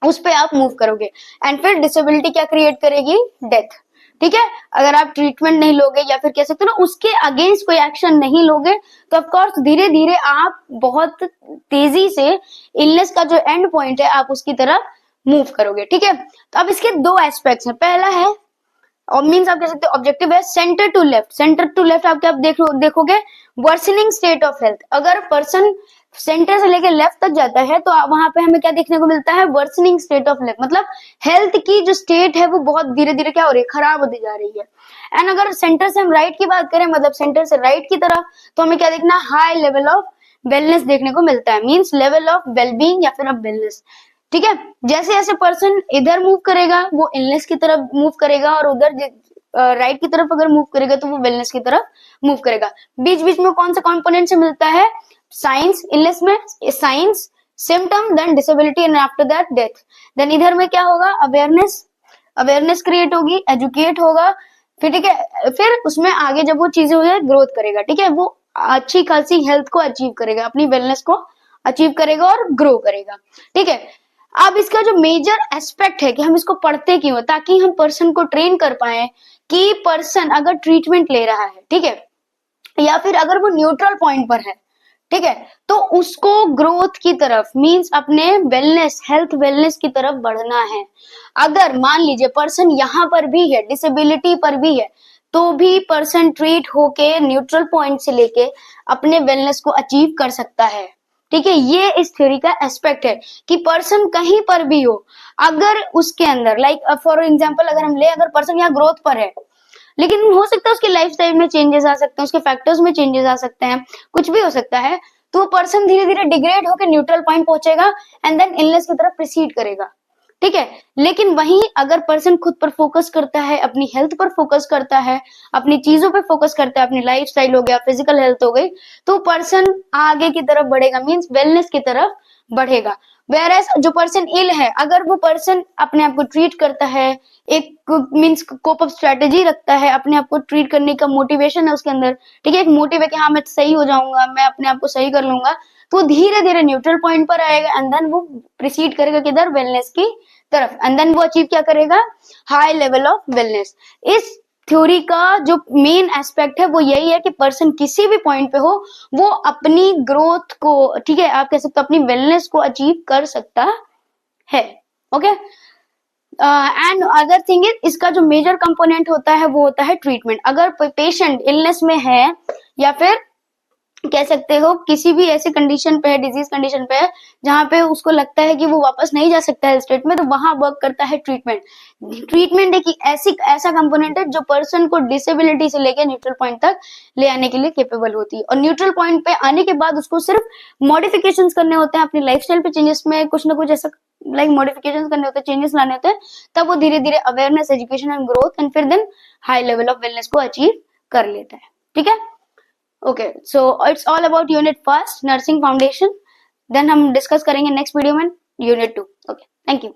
उस पे आप मूव करोगे एंड फिर डिसेबिलिटी क्या क्रिएट करेगी, डेथ, ठीक है। अगर आप ट्रीटमेंट नहीं लोगे या फिर कह सकते हो ना उसके अगेंस्ट कोई एक्शन नहीं लोगे तो ऑफकोर्स धीरे धीरे आप बहुत तेजी से इलनेस का जो एंड पॉइंट है आप उसकी तरफ मूव करोगे, ठीक है। तो अब इसके दो एस्पेक्ट्स हैं, पहला है और मीन्स आप कह सकते हो ऑब्जेक्टिव है centre to left. Centre to left आप क्या देखोगे, वर्सनिंग स्टेट ऑफ हेल्थ। अगर पर्सन सेंटर से लेकर लेफ्ट तक जाता है तो वहां पे हमें क्या देखने को मिलता है, वर्सनिंग स्टेट ऑफ लेफ्ट, मतलब हेल्थ की जो स्टेट है वो बहुत धीरे धीरे क्या हो रही है, खराब होती जा रही है। एंड अगर सेंटर से हम राइट की बात करें, मतलब सेंटर से राइट की तरफ, तो हमें क्या देखना, हाई लेवल ऑफ वेलनेस देखने को मिलता है, मीन्स लेवल ऑफ वेलबींग या फिर वेलनेस, ठीक है। जैसे जैसे पर्सन इधर मूव करेगा वो इलनेस की तरफ मूव करेगा, और उधर राइट की तरफ अगर मूव करेगा तो वो वेलनेस की तरफ मूव करेगा। बीच बीच में कौन सा कंपोनेंट से मिलता है, साइंस, इलनेस में science, symptom, then disability and after that death. देन इधर में क्या होगा, अवेयरनेस, अवेयरनेस क्रिएट होगी, एजुकेट होगा, फिर ठीक है, फिर उसमें आगे जब वो चीजें हो जाए ग्रोथ करेगा, ठीक है, वो अच्छी खासी हेल्थ को अचीव करेगा, अपनी वेलनेस को अचीव करेगा और ग्रो करेगा, ठीक है। अब इसका जो मेजर एस्पेक्ट है कि हम इसको पढ़ते क्यों, ताकि हम पर्सन को ट्रेन कर पाए कि पर्सन अगर ट्रीटमेंट ले रहा है, ठीक है, या फिर अगर वो न्यूट्रल पॉइंट पर है, ठीक है, तो उसको ग्रोथ की तरफ, मींस अपने वेलनेस, हेल्थ वेलनेस की तरफ बढ़ना है। अगर मान लीजिए पर्सन यहाँ पर भी है, डिसेबिलिटी पर भी है, तो भी पर्सन ट्रीट होके न्यूट्रल पॉइंट से लेके अपने वेलनेस को अचीव कर सकता है, ठीक है। ये इस थ्योरी का एस्पेक्ट है कि पर्सन कहीं पर भी हो, अगर उसके अंदर लाइक फॉर एग्जांपल अगर हम ले, अगर पर्सन यहाँ ग्रोथ पर है, लेकिन हो सकता है उसके लाइफस्टाइल में चेंजेस आ सकते हैं, उसके फैक्टर्स में चेंजेस आ सकते हैं, कुछ भी हो सकता है, तो वो पर्सन धीरे धीरे डिग्रेड होकर न्यूट्रल पॉइंट पहुंचेगा एंड देन इलनेस की तरफ प्रोसीड करेगा, ठीक है। लेकिन वहीं अगर पर्सन खुद पर फोकस करता है, अपनी हेल्थ पर फोकस करता है, अपनी चीजों पर फोकस करता है, अपनी लाइफस्टाइल हो गया, फिजिकल हेल्थ हो गई, तो पर्सन आगे की तरफ बढ़ेगा, मींस वेलनेस की तरफ बढ़ेगा। वेरएस जो पर्सन इल है, अगर वो पर्सन अपने आप को ट्रीट करता है, एक मींस कोप अप स्ट्रेटेजी रखता है, अपने आप को ट्रीट करने का मोटिवेशन है उसके अंदर, ठीक है, एक मोटिव है कि हाँ मैं सही हो जाऊंगा, मैं अपने आप को सही कर लूंगा, तो धीरे धीरे न्यूट्रल पॉइंट पर आएगा एंड देन वो प्रोसीड करेगा किधर, वेलनेस की तरफ, एंड देन वो अचीव क्या करेगा, हाई लेवल ऑफ वेलनेस। इस थ्योरी का जो मेन एस्पेक्ट है वो यही है कि पर्सन किसी भी पॉइंट पे हो वो अपनी ग्रोथ को, ठीक है, आप कह सकते हो अपनी वेलनेस को अचीव कर सकता है, okay. And other thing is, इसका जो मेजर कंपोनेंट होता है वो होता है ट्रीटमेंट। अगर पेशेंट इलनेस में है या फिर कह सकते हो किसी भी ऐसी कंडीशन पे है, डिजीज कंडीशन पे है, जहां पे उसको लगता है कि वो वापस नहीं जा सकता है स्टेट में, तो वहां वर्क करता है ट्रीटमेंट। ट्रीटमेंट एक ऐसा कंपोनेंट है जो पर्सन को डिसेबिलिटी से लेकर न्यूट्रल पॉइंट तक ले आने के लिए केपेबल होती है, और न्यूट्रल पॉइंट पे आने के बाद उसको सिर्फ मॉडिफिकेशंस करने होते हैं, अपनी लाइफस्टाइल पे चेंजेस में कुछ ना कुछ ऐसा लाइक मॉडिफिकेशंस करने होते हैं, चेंजेस लाने होते हैं, तब वो धीरे धीरे awareness, education and growth and फिर then high level of wellness को अचीव कर लेता है, ठीक है। Okay, so it's all about unit first, nursing foundation. Then हम डिस्कस करेंगे नेक्स्ट वीडियो में यूनिट 2. Okay, thank you.